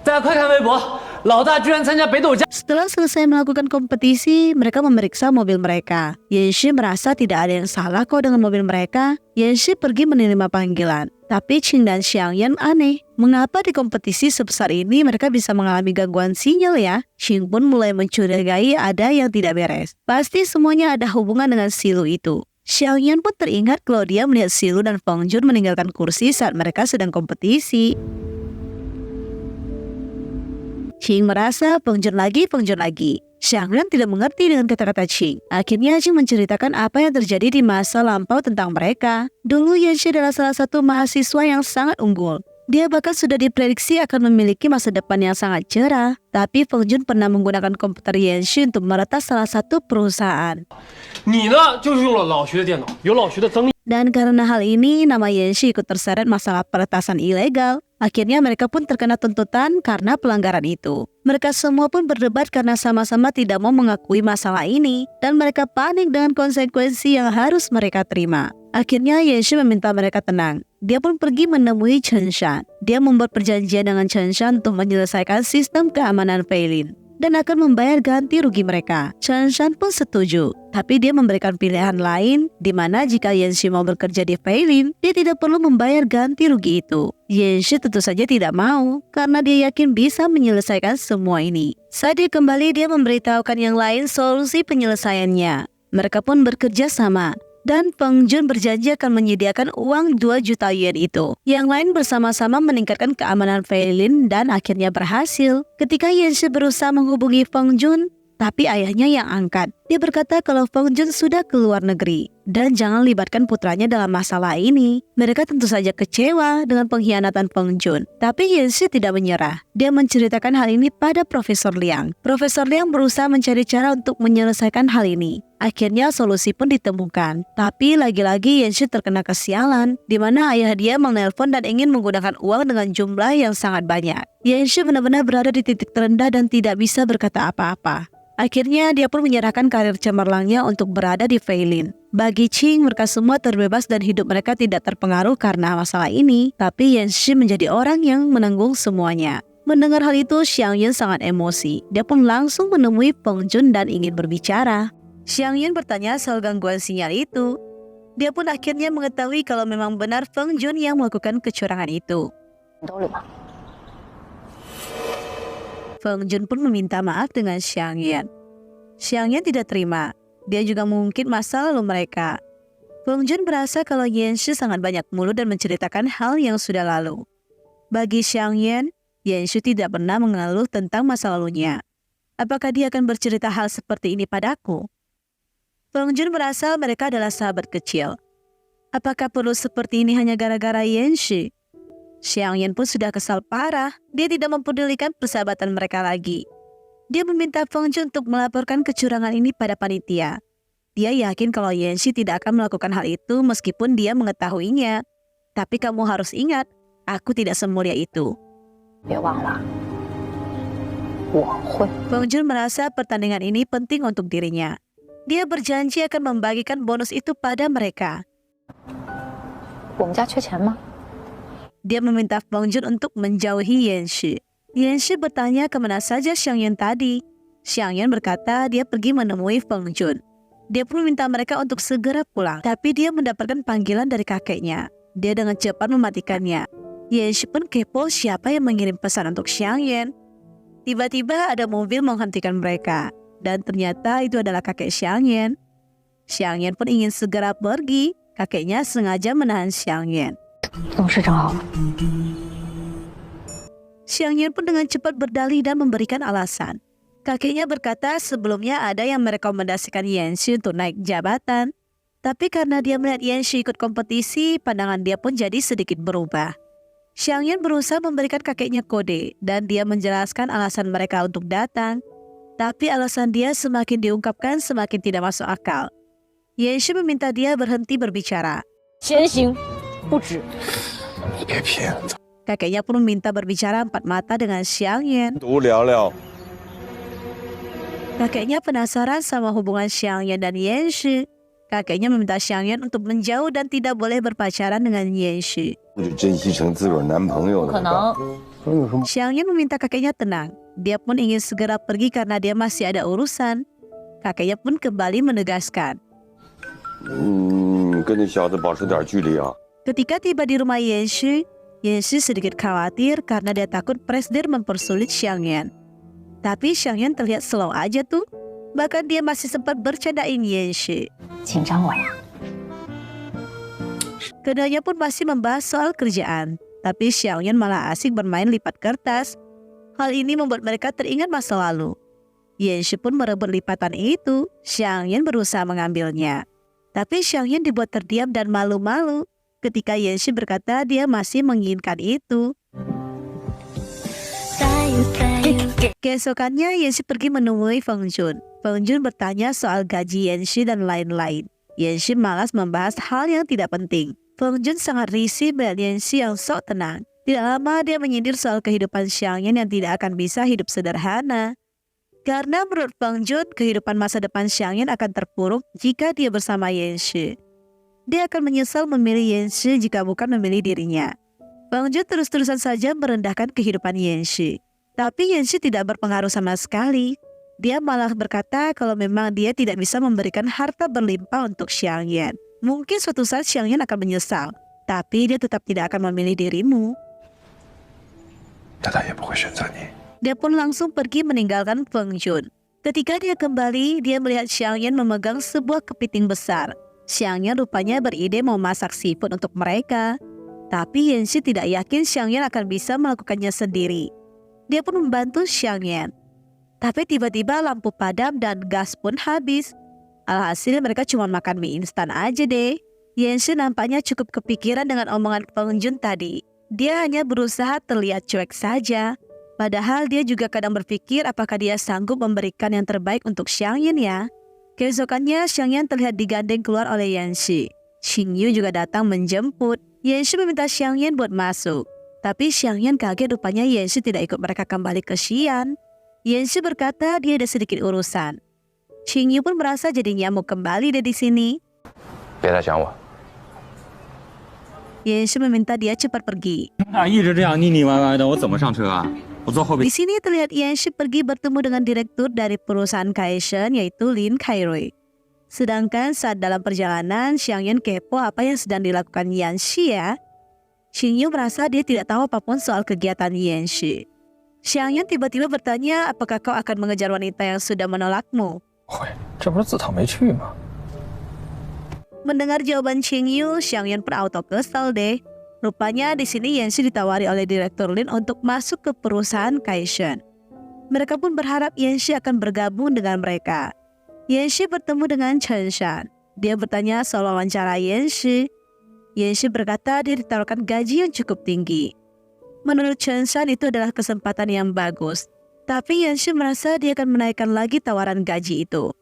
大家快看微博，老大居然参加北斗家。 Setelah selesai melakukan kompetisi, mereka memeriksa mobil mereka. Yanxi merasa tidak ada yang salah kok dengan mobil mereka. Yanxi pergi menerima panggilan. Tapi Qing dan Xiangyan aneh. Mengapa di kompetisi sebesar ini mereka bisa mengalami gangguan sinyal ya? Qing pun mulai mencurigai ada yang tidak beres. Pasti semuanya ada hubungan dengan Silu itu. Xiangyan pun teringat kalau dia melihat Silu dan Peng Jun meninggalkan kursi saat mereka sedang kompetisi. Qing merasa Peng Jun lagi. Xiangyan tidak mengerti dengan kata-kata Qing. Akhirnya Qing menceritakan apa yang terjadi di masa lampau tentang mereka. Dulu Yanxi adalah salah satu mahasiswa yang sangat unggul. Dia bahkan sudah diprediksi akan memiliki masa depan yang sangat cerah. Tapi Peng Jun pernah menggunakan komputer Yanxi untuk meretas salah satu perusahaan. 你呢，就是用了老徐的电脑，有老徐的增益。 Dan karena hal ini, nama Yanxi ikut terseret masalah peretasan ilegal. Akhirnya mereka pun terkena tuntutan karena pelanggaran itu. Mereka semua pun berdebat karena sama-sama tidak mau mengakui masalah ini. Dan mereka panik dengan konsekuensi yang harus mereka terima. Akhirnya Yanxi meminta mereka tenang. Dia pun pergi menemui Chen Shan. Dia membuat perjanjian dengan Chen Shan untuk menyelesaikan sistem keamanan Feilin dan akan membayar ganti rugi mereka. Chen Shan pun setuju, tapi dia memberikan pilihan lain di mana jika Yanxi mau bekerja di Feilin, dia tidak perlu membayar ganti rugi itu. Yanxi tentu saja tidak mau karena dia yakin bisa menyelesaikan semua ini. Saat dia kembali, dia memberitahukan yang lain solusi penyelesaiannya. Mereka pun bekerja sama. Dan Peng Jun berjanji akan menyediakan uang 2 juta yen itu. Yang lain bersama-sama meningkatkan keamanan Feilin dan akhirnya berhasil. Ketika Yanxi berusaha menghubungi Peng Jun, tapi ayahnya yang angkat. Dia berkata kalau Peng Jun sudah ke luar negeri dan jangan libatkan putranya dalam masalah ini. Mereka tentu saja kecewa dengan pengkhianatan Peng Jun. Tapi Yanxi tidak menyerah. Dia menceritakan hal ini pada Profesor Liang. Profesor Liang berusaha mencari cara untuk menyelesaikan hal ini. Akhirnya solusi pun ditemukan. Tapi lagi-lagi Yanxi terkena kesialan, di mana ayah dia menelpon dan ingin menggunakan uang dengan jumlah yang sangat banyak. Yanxi benar-benar berada di titik terendah dan tidak bisa berkata apa-apa. Akhirnya dia pun menyerahkan karir cemerlangnya untuk berada di Feilin. Bagi Qing, mereka semua terbebas dan hidup mereka tidak terpengaruh karena masalah ini. Tapi Yanxi menjadi orang yang menanggung semuanya. Mendengar hal itu, Xiangyan sangat emosi. Dia pun langsung menemui Peng Jun dan ingin berbicara. Xiangyan bertanya soal gangguan sinyal itu. Dia pun akhirnya mengetahui kalau memang benar Peng Jun yang melakukan kecurangan itu. Peng Jun pun meminta maaf dengan Xiangyan. Xiangyan tidak terima. Dia juga mengungkit masa lalu mereka. Peng Jun merasa kalau Yanxi sangat banyak mulut dan menceritakan hal yang sudah lalu. Bagi Xiangyan, Yanxi tidak pernah mengeluh tentang masa lalunya. Apakah dia akan bercerita hal seperti ini padaku? Peng Jun merasa mereka adalah sahabat kecil. Apakah perlu seperti ini hanya gara-gara Yanxi? Xiangyan pun sudah kesal parah. Dia tidak mempedulikan persahabatan mereka lagi. Dia meminta Peng Jun untuk melaporkan kecurangan ini pada panitia. Dia yakin kalau Yanxi tidak akan melakukan hal itu meskipun dia mengetahuinya. Tapi kamu harus ingat, aku tidak semulia itu. Peng Jun merasa pertandingan ini penting untuk dirinya. Dia berjanji akan membagikan bonus itu pada mereka. Dia meminta Peng Jun untuk menjauhi Yanxi. Yanxi bertanya kemana saja Xiangyan tadi. Xiangyan berkata dia pergi menemui Peng Jun. Dia pun meminta mereka untuk segera pulang. Tapi dia mendapatkan panggilan dari kakeknya. Dia dengan cepat mematikannya. Yanxi pun kepo siapa yang mengirim pesan untuk Xiangyan. Tiba-tiba ada mobil menghentikan mereka. Dan ternyata itu adalah kakek Xiangyan. Xiangyan pun ingin segera pergi. Kakeknya sengaja menahan Xiangyan. Xiangyan pun dengan cepat berdalih dan memberikan alasan. Kakeknya berkata sebelumnya ada yang merekomendasikan Yanxi untuk naik jabatan. Tapi karena dia melihat Yanxi ikut kompetisi, pandangan dia pun jadi sedikit berubah. Xiangyan berusaha memberikan kakeknya kode dan dia menjelaskan alasan mereka untuk datang. Tapi alasan dia semakin diungkapkan semakin tidak masuk akal. Yanxi meminta dia berhenti berbicara. 先行不止。你别骗他。 Kakeknya pun meminta berbicara empat mata dengan Xiangyan. 独聊聊。 Kakeknya penasaran sama hubungan Xiangyan dan Yanxi. Kakeknya meminta Xiangyan untuk menjauh dan tidak boleh berpacaran dengan Yanxi. 那就珍惜成自个儿男朋友不可了。能， Xiangyan meminta kakeknya tenang. Dia pun ingin segera pergi karena dia masih ada urusan. Kakeknya pun kembali menegaskan. 跟那小子保持点距离啊。 Ketika tiba di rumah Yanxi, Yanxi sedikit khawatir karena dia takut Presdir mempersulit Xiangyan. Tapi Xiangyan terlihat slow aja tuh. Bahkan dia masih sempat bercandain Yanxi. 紧张我呀。 Keduanya pun masih membahas soal kerjaan. Tapi Xiangyan malah asik bermain lipat kertas. Hal ini membuat mereka teringat masa lalu. Yanxi pun merebut lipatan itu. Xiangyan berusaha mengambilnya. Tapi Xiangyan dibuat terdiam dan malu-malu ketika Yanxi berkata dia masih menginginkan itu. Keesokannya Yanxi pergi menemui Feng Jun. Feng Jun bertanya soal gaji Yanxi dan lain-lain. Yanxi malas membahas hal yang tidak penting. Feng Jun sangat risih melihat Yanxi yang sok tenang. Tidak lama dia menyindir soal kehidupan Xiangyan yang tidak akan bisa hidup sederhana. Karena menurut Feng Jun, kehidupan masa depan Xiangyan akan terpuruk jika dia bersama Yanxi. Dia akan menyesal memilih Yanxi jika bukan memilih dirinya. Feng Jun terus-terusan saja merendahkan kehidupan Yanxi. Tapi Yanxi tidak berpengaruh sama sekali. Dia malah berkata kalau memang dia tidak bisa memberikan harta berlimpah untuk Xiangyan. Mungkin suatu saat Xiangyan akan menyesal. Tapi dia tetap tidak akan memilih dirimu. 那他也不会选择你。 Dia pun langsung pergi meninggalkan Feng Jun. Ketika dia kembali, dia melihat Xiangyan memegang sebuah kepiting besar. Xiangyan rupanya beride mau masak seafood untuk mereka. Tapi Yanxi tidak yakin Xiangyan akan bisa melakukannya sendiri. Dia pun membantu Xiangyan. Tapi tiba-tiba lampu padam dan gas pun habis. Alhasil mereka cuma makan mie instan aja deh. Yanxi nampaknya cukup kepikiran dengan omongan Feng Jun tadi. Dia hanya berusaha terlihat cuek saja. Padahal dia juga kadang berpikir apakah dia sanggup memberikan yang terbaik untuk Xiangyan ya. Keesokannya Xiangyan terlihat digandeng keluar oleh Yanxi. Xingyu juga datang menjemput. Yanxi meminta Xiangyan buat masuk. Tapi Xiangyan kaget rupanya Yanxi tidak ikut mereka kembali ke Xi'an. Yanxi berkata dia ada sedikit urusan. Xingyu pun merasa jadi nyamuk kembali deh di sini. 别再想我。 Yanxi meminta dia cepat pergi. 那一直这样腻腻歪歪的，我怎么上车啊？我坐后备。 Di sini terlihat Yanxi pergi bertemu dengan direktur dari perusahaan Kaishen yaitu Lin Kairui. Sedangkan saat dalam perjalanan, Xiangyan kepo apa yang sedang dilakukan Yanxi ya. Xingyu merasa dia tidak tahu apapun soal kegiatan Yanxi. Xiangyan tiba-tiba bertanya apakah kau akan mengejar wanita yang sudah menolakmu. 会，这不是自讨没趣吗？ Mendengar jawaban Xingyu, Xiangyan pun auto kesal deh. Rupanya di sini Yanxi ditawari oleh Direktur Lin untuk masuk ke perusahaan Kaishen. Mereka pun berharap Yanxi akan bergabung dengan mereka. Yanxi bertemu dengan Chen Shan. Dia bertanya soal wawancara Yanxi. Yanxi berkata dia ditawarkan gaji yang cukup tinggi. Menurut Chen Shan itu adalah kesempatan yang bagus. Tapi Yanxi merasa dia akan menaikkan lagi tawaran gaji itu.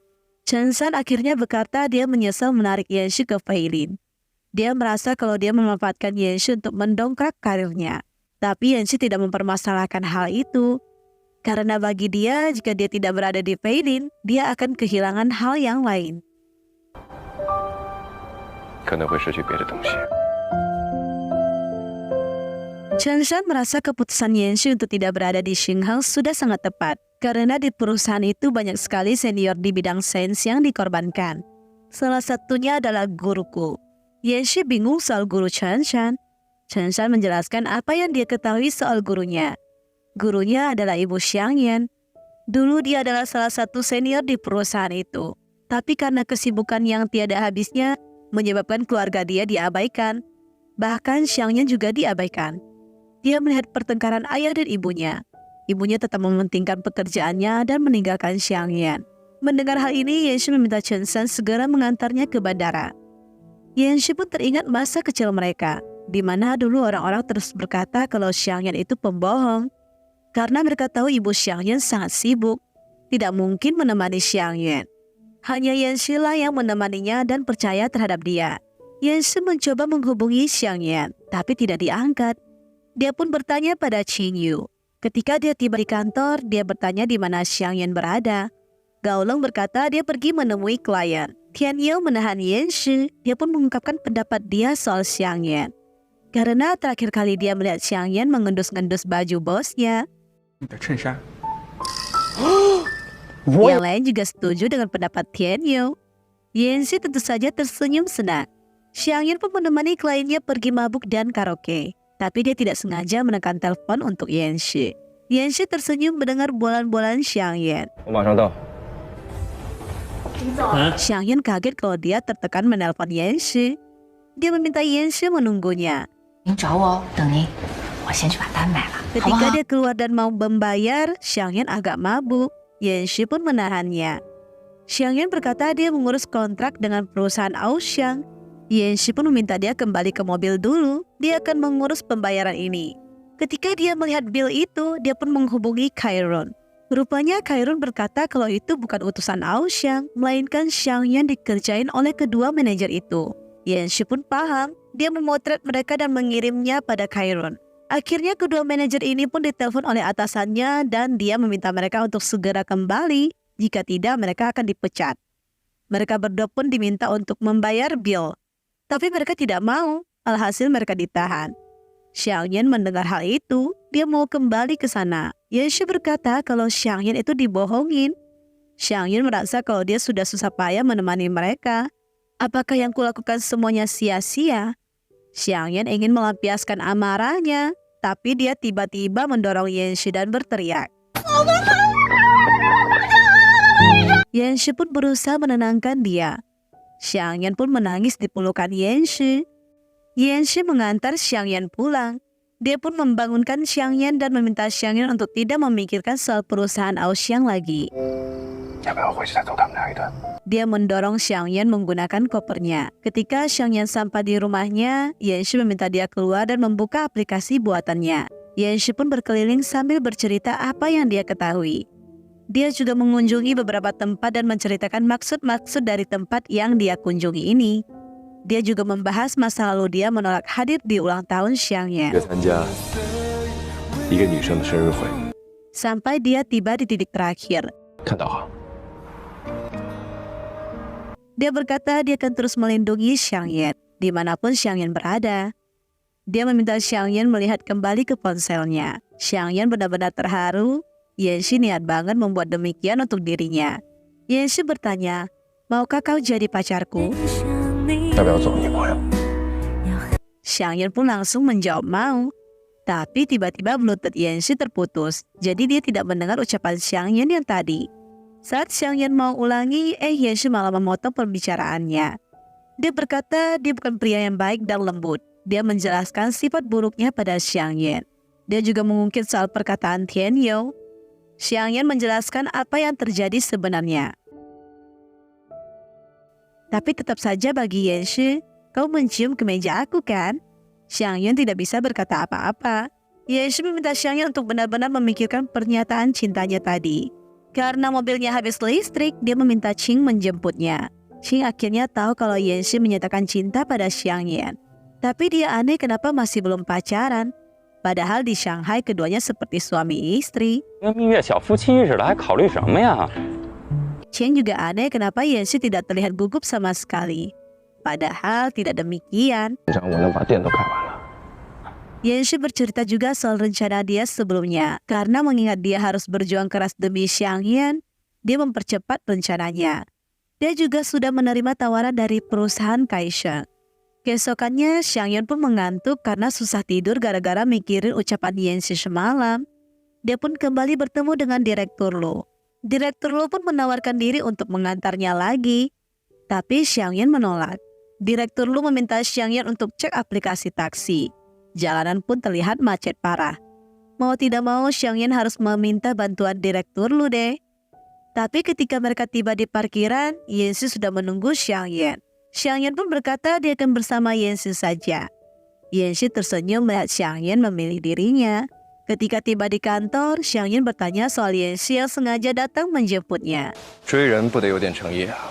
Chen Shan akhirnya berkata dia menyesal menarik Yanxi ke Feilin. Dia merasa kalau dia memanfaatkan Yanxi untuk mendongkrak karirnya. Tapi Yanxi tidak mempermasalahkan hal itu. Karena bagi dia, jika dia tidak berada di Feilin, dia akan kehilangan hal yang lain. 可能会失去别的东西。 Chen Shan merasa keputusan Yanxi untuk tidak berada di Xinghang sudah sangat tepat. Karena di perusahaan itu banyak sekali senior di bidang sains yang dikorbankan. Salah satunya adalah guruku. Yanxi bingung soal guru Chen Shan. Chen Shan menjelaskan apa yang dia ketahui soal gurunya. Gurunya adalah Ibu Xiangyan. Dulu dia adalah salah satu senior di perusahaan itu. Tapi karena kesibukan yang tiada habisnya, menyebabkan keluarga dia diabaikan. Bahkan Xiangyan juga diabaikan. Dia melihat pertengkaran ayah dan ibunya. Ibunya tetap mementingkan pekerjaannya dan meninggalkan Xiangyan. Mendengar hal ini, Yanxi meminta Chen Shan segera mengantarnya ke bandara. Yanxi pun teringat masa kecil mereka, di mana dulu orang-orang terus berkata kalau Xiangyan itu pembohong. Karena mereka tahu ibu Xiangyan sangat sibuk, tidak mungkin menemani Xiangyan. Hanya Yanxi lah yang menemaninya dan percaya terhadap dia. Yanxi mencoba menghubungi Xiangyan, tapi tidak diangkat. Dia pun bertanya pada Qin Yu. Ketika dia tiba di kantor, dia bertanya di mana Xiangyan berada. Gaolong berkata dia pergi menemui klien. Tian Yu menahan Yanxi. Dia pun mengungkapkan pendapat dia soal Xiangyan. Karena terakhir kali dia melihat Xiangyan mengendus-ngendus baju bosnya. 你的衬衫。 Yang lain juga setuju dengan pendapat Tian Yu. Yanxi tentu saja tersenyum senang. Xiangyan pun menemani kliennya pergi mabuk dan karaoke. Tapi dia tidak sengaja menekan telepon untuk Yanxi. Yanxi tersenyum mendengar bualan-bualan Xiangyan. 我马上到。 Xiangyan kaget kalau dia tertekan menelpon Yanxi. Dia meminta Yanxi menunggunya. 您找我，等您，我先去把单买了，好不 Ketika 好？ dia keluar dan mau membayar, Xiangyan agak mabuk. Yanxi pun menahannya. Xiangyan berkata dia mengurus kontrak dengan perusahaan Auxiang. Yanxi pun meminta dia kembali ke mobil dulu. Dia akan mengurus pembayaran ini. Ketika dia melihat bil itu, dia pun menghubungi Chiron. Rupanya Chiron berkata kalau itu bukan utusan Auxiang, melainkan Xiangyan dikerjain oleh kedua manajer itu. Yanxi pun paham. Dia memotret mereka dan mengirimnya pada Chiron. Akhirnya kedua manajer ini pun ditelepon oleh atasannya dan dia meminta mereka untuk segera kembali. Jika tidak, mereka akan dipecat. Mereka berdua pun diminta untuk membayar bil. Tapi mereka tidak mau, alhasil mereka ditahan. Xiangyan mendengar hal itu, dia mau kembali ke sana. Yanxi berkata kalau Xiangyan itu dibohongin. Xiangyan merasa kalau dia sudah susah payah menemani mereka. Apakah yang kulakukan semuanya sia-sia? Xiangyan ingin melampiaskan amarahnya, tapi dia tiba-tiba mendorong Yanxi dan berteriak. Yanxi pun berusaha menenangkan dia. Xiangyan pun menangis di pelukan Yanxi. Yanxi mengantar Xiangyan pulang. Dia pun membangunkan Xiangyan dan meminta Xiangyan untuk tidak memikirkan soal perusahaan Auxiang lagi. 要不要回去再揍他们俩一顿？ Dia mendorong Xiangyan menggunakan kopernya. Ketika Xiangyan sampai di rumahnya, Yanxi meminta dia keluar dan membuka aplikasi buatannya. Yanxi pun berkeliling sambil bercerita apa yang dia ketahui. Dia juga mengunjungi beberapa tempat dan menceritakan maksud-maksud dari tempat yang dia kunjungi ini. Dia juga membahas masa lalu dia menolak hadir di ulang tahun Xiangyan. 参加一个女生的生日会， Sampai dia tiba di titik terakhir. 看导航。 Dia berkata dia akan terus melindungi Xiangyan dimanapun Xiangyan berada. Dia meminta Xiangyan melihat kembali ke ponselnya. Xiangyan benar-benar terharu. Yanxi niat banget membuat demikian untuk dirinya. Yanxi bertanya, maukah kau jadi pacarku? 要不要做女朋友？ Xiangyan pun langsung menjawab mau. Tapi tiba-tiba bluetooth Yanxi terputus. Jadi dia tidak mendengar ucapan Xiangyan yang tadi. Saat Xiangyan mau ulangi, Yanxi malah memotong pembicaraannya. Dia berkata dia bukan pria yang baik dan lembut. Dia menjelaskan sifat buruknya pada Xiangyan. Dia juga mengungkit soal perkataan Tian Yu. Xiangyan menjelaskan apa yang terjadi sebenarnya. Tapi tetap saja bagi Yanxi, kau mencium kemeja aku kan? Xiangyan tidak bisa berkata apa-apa. Yanxi meminta Xiangyan untuk benar-benar memikirkan pernyataan cintanya tadi. Karena mobilnya habis listrik, dia meminta Qing menjemputnya. Qing akhirnya tahu kalau Yanxi menyatakan cinta pada Xiangyan. Tapi dia aneh kenapa masih belum pacaran. Padahal di Shanghai keduanya seperti suami istri. 跟蜜月小夫妻似的，还考虑什么呀？ Chen juga aneh kenapa Yanxi tidak terlihat gugup sama sekali. Padahal tidak demikian. 我能把店都开完了。 Yanxi bercerita juga soal rencana dia sebelumnya. Karena mengingat dia harus berjuang keras demi Xiangyan, dia mempercepat rencananya. Dia juga sudah menerima tawaran dari perusahaan Kaisheng. Keesokannya, Xiangyan pun mengantuk karena susah tidur gara-gara mikirin ucapan Yanxi semalam. Dia pun kembali bertemu dengan Direktur Lu. Direktur Lu pun menawarkan diri untuk mengantarnya lagi. Tapi Xiangyan menolak. Direktur Lu meminta Xiangyan untuk cek aplikasi taksi. Jalanan pun terlihat macet parah. Mau tidak mau, Xiangyan harus meminta bantuan Direktur Lu deh. Tapi ketika mereka tiba di parkiran, Yanxi sudah menunggu Xiangyan. Xiang Yan pun berkata dia akan bersama Yanshi saja. Yanshi tersenyum melihat Xiang Yan memilih dirinya. Ketika tiba di kantor, Xiang Yan bertanya soal Yanshi yang sengaja datang menjemputnya. 追人不得有点诚意啊！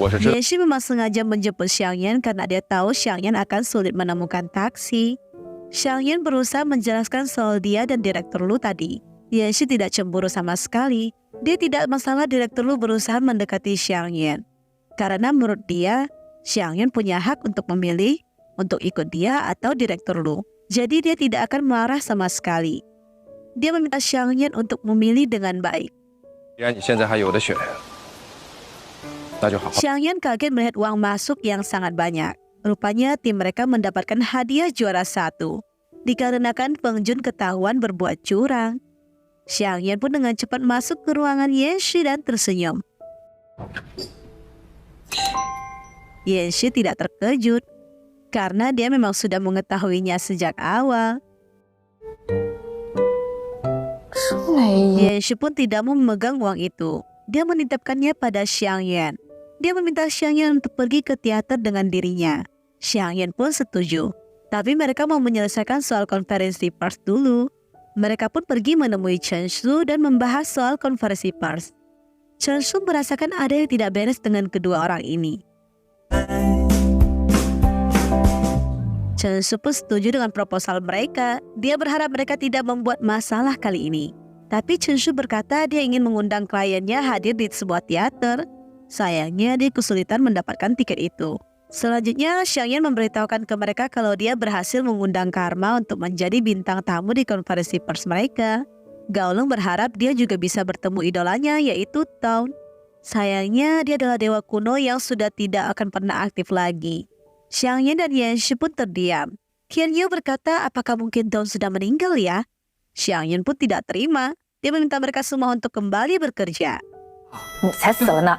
我是知 Yanshi memang sengaja menjemput Xiang Yan karena dia tahu Xiang Yan akan sulit menemukan taksi. Xiang Yan berusaha menjelaskan soal dia dan Direktur Lu tadi. Yanshi tidak cemburu sama sekali. Dia tidak masalah Direktur Lu berusaha mendekati Xiang Yan. Karena menurut dia, Xiang Yan punya hak untuk memilih untuk ikut dia atau Direktur Lu. Jadi dia tidak akan marah sama sekali. Dia meminta Xiang Yan untuk memilih dengan baik. 既然你现在还有的选，那就好好。 Xiang Yan kaget melihat uang masuk yang sangat banyak. Rupanya tim mereka mendapatkan hadiah juara 1. Dikarenakan pengunjung ketahuan berbuat curang. Xiang Yan pun dengan cepat masuk ke ruangan Yanshi dan tersenyum. Yanshi tidak terkejut karena dia memang sudah mengetahuinya sejak awal. Yanshi pun tidak mau memegang uang itu. Dia menitipkannya pada Xiang Yan. Dia meminta Xiang Yan untuk pergi ke teater dengan dirinya. Xiang Yan pun setuju. Tapi mereka mau menyelesaikan soal konferensi pers dulu. Mereka pun pergi menemui Chen Shu dan membahas soal konferensi pers. Chen Shu merasakan ada yang tidak beres dengan kedua orang ini. Chen Shu pun setuju dengan proposal mereka. Dia berharap mereka tidak membuat masalah kali ini. Tapi Chen Shu berkata dia ingin mengundang kliennya hadir di sebuah teater. Sayangnya dia kesulitan mendapatkan tiket itu. Selanjutnya, Xiang Yan memberitahukan ke mereka kalau dia berhasil mengundang Karma untuk menjadi bintang tamu di konferensi pers mereka. Gaolong berharap dia juga bisa bertemu idolanya yaitu Town. Sayangnya dia adalah dewa kuno yang sudah tidak akan pernah aktif lagi. Xiang Yan dan Yanshi pun terdiam. Qian Yu berkata apakah mungkin Town sudah meninggal ya? Xiang Yan pun tidak terima. Dia meminta mereka semua untuk kembali bekerja. 你才死了呢！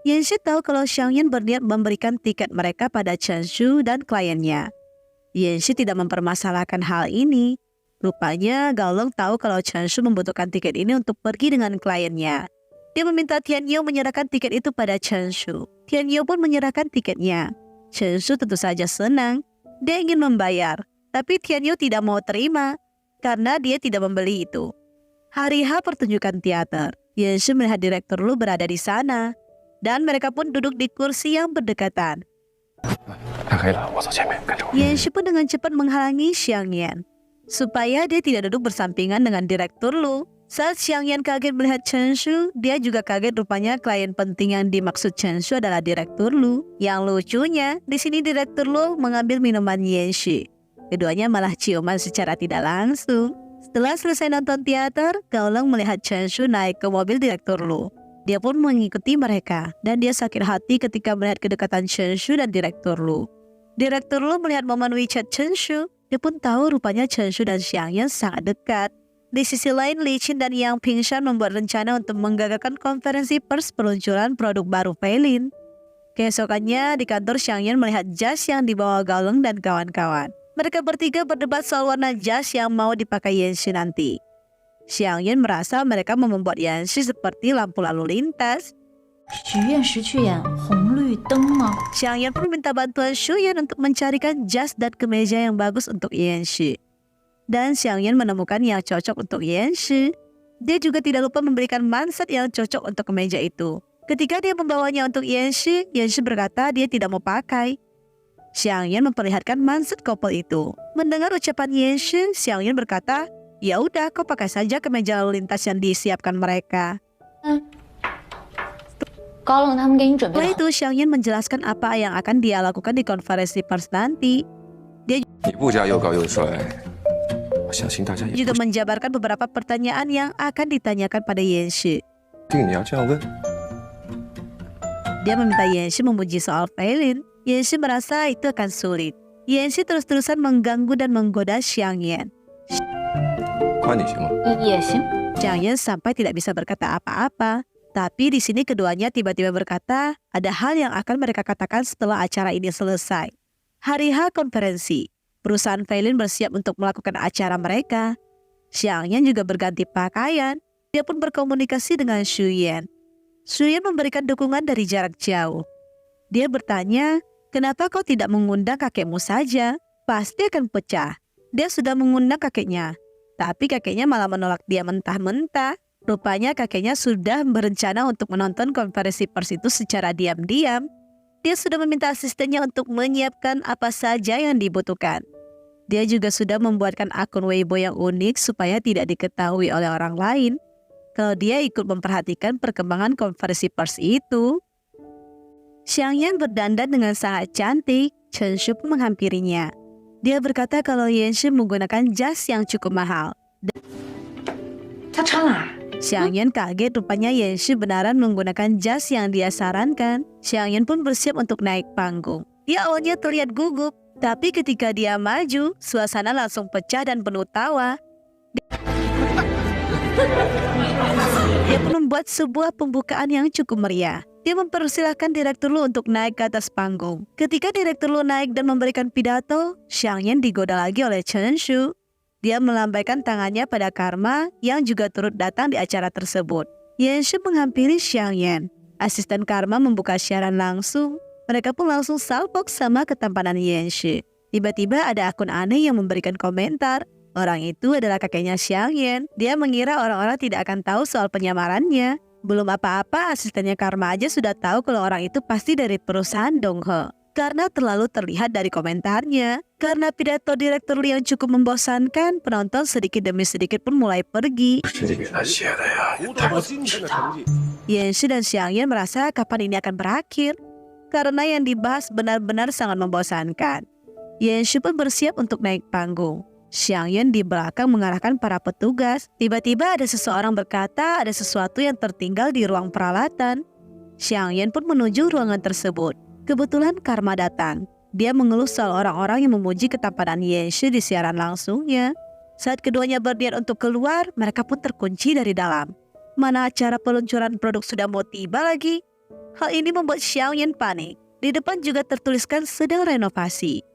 Yanshi tahu kalau Xiang Yan berniat memberikan tiket mereka pada Chen Shu dan kliennya. Yanshi tidak mempermasalahkan hal ini. Rupanya Gaolong tahu kalau Chen Shu membutuhkan tiket ini untuk pergi dengan kliennya. Dia meminta Tian Yu menyerahkan tiket itu pada Chen Shu. Tian Yu pun menyerahkan tiketnya. Chen Shu tentu saja senang. Dia ingin membayar, tapi Tian Yu tidak mau terima karena dia tidak membeli itu. Hari H pertunjukan teater. Yanshi melihat Direktur Lu berada di sana. Dan mereka pun duduk di kursi yang berdekatan. 天黑了，我走前面，跟着我。 Yanshi pun dengan cepat menghalangi Xiang Yan supaya dia tidak duduk bersampingan dengan Direktur Lu. Saat Xiang Yan kaget melihat Chen Shu, dia juga kaget rupanya klien penting yang dimaksud Chen Shu adalah Direktur Lu. Yang lucunya, di sini Direktur Lu mengambil minuman Yanshi. Keduanya malah ciuman secara tidak langsung. Setelah selesai nonton teater, Gaolong melihat Chen Shu naik ke mobil Direktur Lu. Dia pun mengikuti mereka, dan dia sakit hati ketika melihat kedekatan Chen Shu dan Direktur Lu. Direktur Lu melihat momen WeChat Chen Shu, dia pun tahu rupanya Chen Shu dan Xiang Yan sangat dekat. Di sisi lain, Li Qin dan Yang Pingshan membuat rencana untuk menggagalkan konferensi pers peluncuran produk baru Feilin. Keesokannya, di kantor Xiang Yan melihat jas yang dibawa Gaolong dan kawan-kawan. Mereka bertiga berdebat soal warna jas yang mau dipakai Yanshi nanti. Xiang Yan merasa mereka mau membuat Yanshi seperti lampu lalu lintas. 许愿石去演红绿灯吗？ Xiang Yan pun minta bantuan Shu Yan untuk mencarikan jas dan kemeja yang bagus untuk Yanshi. Dan Xiang Yan menemukan yang cocok untuk Yanshi. Dia juga tidak lupa memberikan manset yang cocok untuk kemeja itu. Ketika dia membawanya untuk Yanshi, Yanshi berkata dia tidak mau pakai. Xiang Yan memperlihatkan manset couple itu. Mendengar ucapan Yanshi, Xiang Yan berkata, ya udah, kau pakai saja kemeja lalu lintas yang disiapkan mereka. 高冷他们给你准备 Setelah 了。 itu, Xiang Yan menjelaskan apa yang akan dia lakukan di konferensi pers nanti. 你不加又高又帅，我相信大家也 Juga 不 menjabarkan beberapa pertanyaan yang akan ditanyakan pada Yanshi. 定你要这样问。 Dia meminta Yanshi memuji soal Feilin. Yanshi merasa itu akan sulit. Yanshi terus-terusan mengganggu dan menggoda Xiang Yan. 夸你行吗？ 也行。 Xiang Yan sampai tidak bisa berkata apa-apa. Tapi di sini keduanya tiba-tiba berkata ada hal yang akan mereka katakan setelah acara ini selesai. Hari H konferensi. Perusahaan Feilin bersiap untuk melakukan acara mereka. Xiang Yan juga berganti pakaian. Dia pun berkomunikasi dengan Shu Yan. Shuyan memberikan dukungan dari jarak jauh. Dia bertanya, kenapa kau tidak mengundang kakekmu saja? Pasti akan pecah. Dia sudah mengundang kakeknya, tapi kakeknya malah menolak dia mentah-mentah. Rupanya kakeknya sudah berencana untuk menonton konferensi pers itu secara diam-diam. Dia sudah meminta asistennya untuk menyiapkan apa saja yang dibutuhkan. Dia juga sudah membuatkan akun Weibo yang unik supaya tidak diketahui oleh orang lain kalau dia ikut memperhatikan perkembangan konferensi pers itu. Xiangyan berdandan dengan sangat cantik. Chen Shu pun menghampirinya. Dia berkata kalau Yanshi menggunakan jas yang cukup mahal. 他穿了。 Xiangyan kaget, rupanya Yanshi benaran menggunakan jas yang dia sarankan. Xiangyan pun bersiap untuk naik panggung. Dia awalnya terlihat gugup, tapi ketika dia maju, suasana langsung pecah dan penuh tawa. Dia pun membuat sebuah pembukaan yang cukup meriah. Dia mempersilahkan Direktur Lu untuk naik ke atas panggung. Ketika Direktur Lu naik dan memberikan pidato, Xiangyan digoda lagi oleh Chen Shu. Dia melambaikan tangannya pada Karma yang juga turut datang di acara tersebut. Yanshi menghampiri Xiangyan. Asisten Karma membuka siaran langsung. Mereka pun langsung salpok sama ketampanan Yanshi. Tiba-tiba ada akun aneh yang memberikan komentar. Orang itu adalah kakeknya Xiangyan. Dia mengira orang-orang tidak akan tahu soal penyamarannya. Belum apa-apa, asistennya Karma aja sudah tahu kalau orang itu pasti dari perusahaan Donghe. Karena terlalu terlihat dari komentarnya. Karena pidato Direktur Li yang cukup membosankan, penonton sedikit demi sedikit pun mulai pergi. Yanshi dan Xiangyan merasa kapan ini akan berakhir. Karena yang dibahas benar-benar sangat membosankan. Yanshi pun bersiap untuk naik panggung. Xiangyan di belakang mengarahkan para petugas. Tiba-tiba ada seseorang berkata ada sesuatu yang tertinggal di ruang peralatan. Xiangyan pun menuju ruangan tersebut. Kebetulan Karma datang. Dia mengeluh soal orang-orang yang memuji ketampanan Yanshi di siaran langsungnya. Saat keduanya berniat untuk keluar, mereka pun terkunci dari dalam. Mana acara peluncuran produk sudah mau tiba lagi? Hal ini membuat Xiangyan panik. Di depan juga tertuliskan sedang renovasi.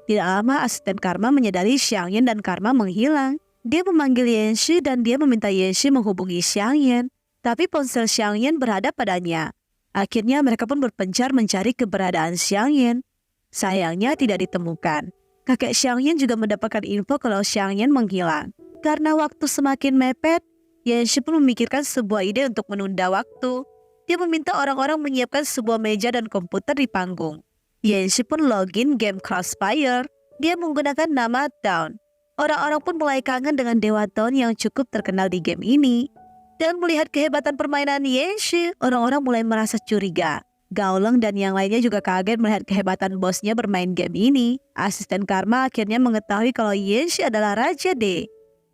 Tidak lama asisten Karma menyadari Xiangyan dan Karma menghilang. Dia memanggil Yanshi dan dia meminta Yanshi menghubungi Xiangyan. Tapi ponsel Xiangyan berhadap padanya. Akhirnya mereka pun berpencar mencari keberadaan Xiangyan. Sayangnya tidak ditemukan. Kakek Xiangyan juga mendapatkan info kalau Xiangyan menghilang. Karena waktu semakin mepet, Yanshi pun memikirkan sebuah ide untuk menunda waktu. Dia meminta orang-orang menyiapkan sebuah meja dan komputer di panggung. Yanshi pun login game Crossfire. Dia menggunakan nama Dawn. Orang-orang pun mulai kangen dengan Dewa Dawn yang cukup terkenal di game ini. Dan melihat kehebatan permainan Yanshi, orang-orang mulai merasa curiga. Gaolong dan yang lainnya juga kaget melihat kehebatan bosnya bermain game ini. Asisten Karma akhirnya mengetahui kalau Yanshi adalah Raja D.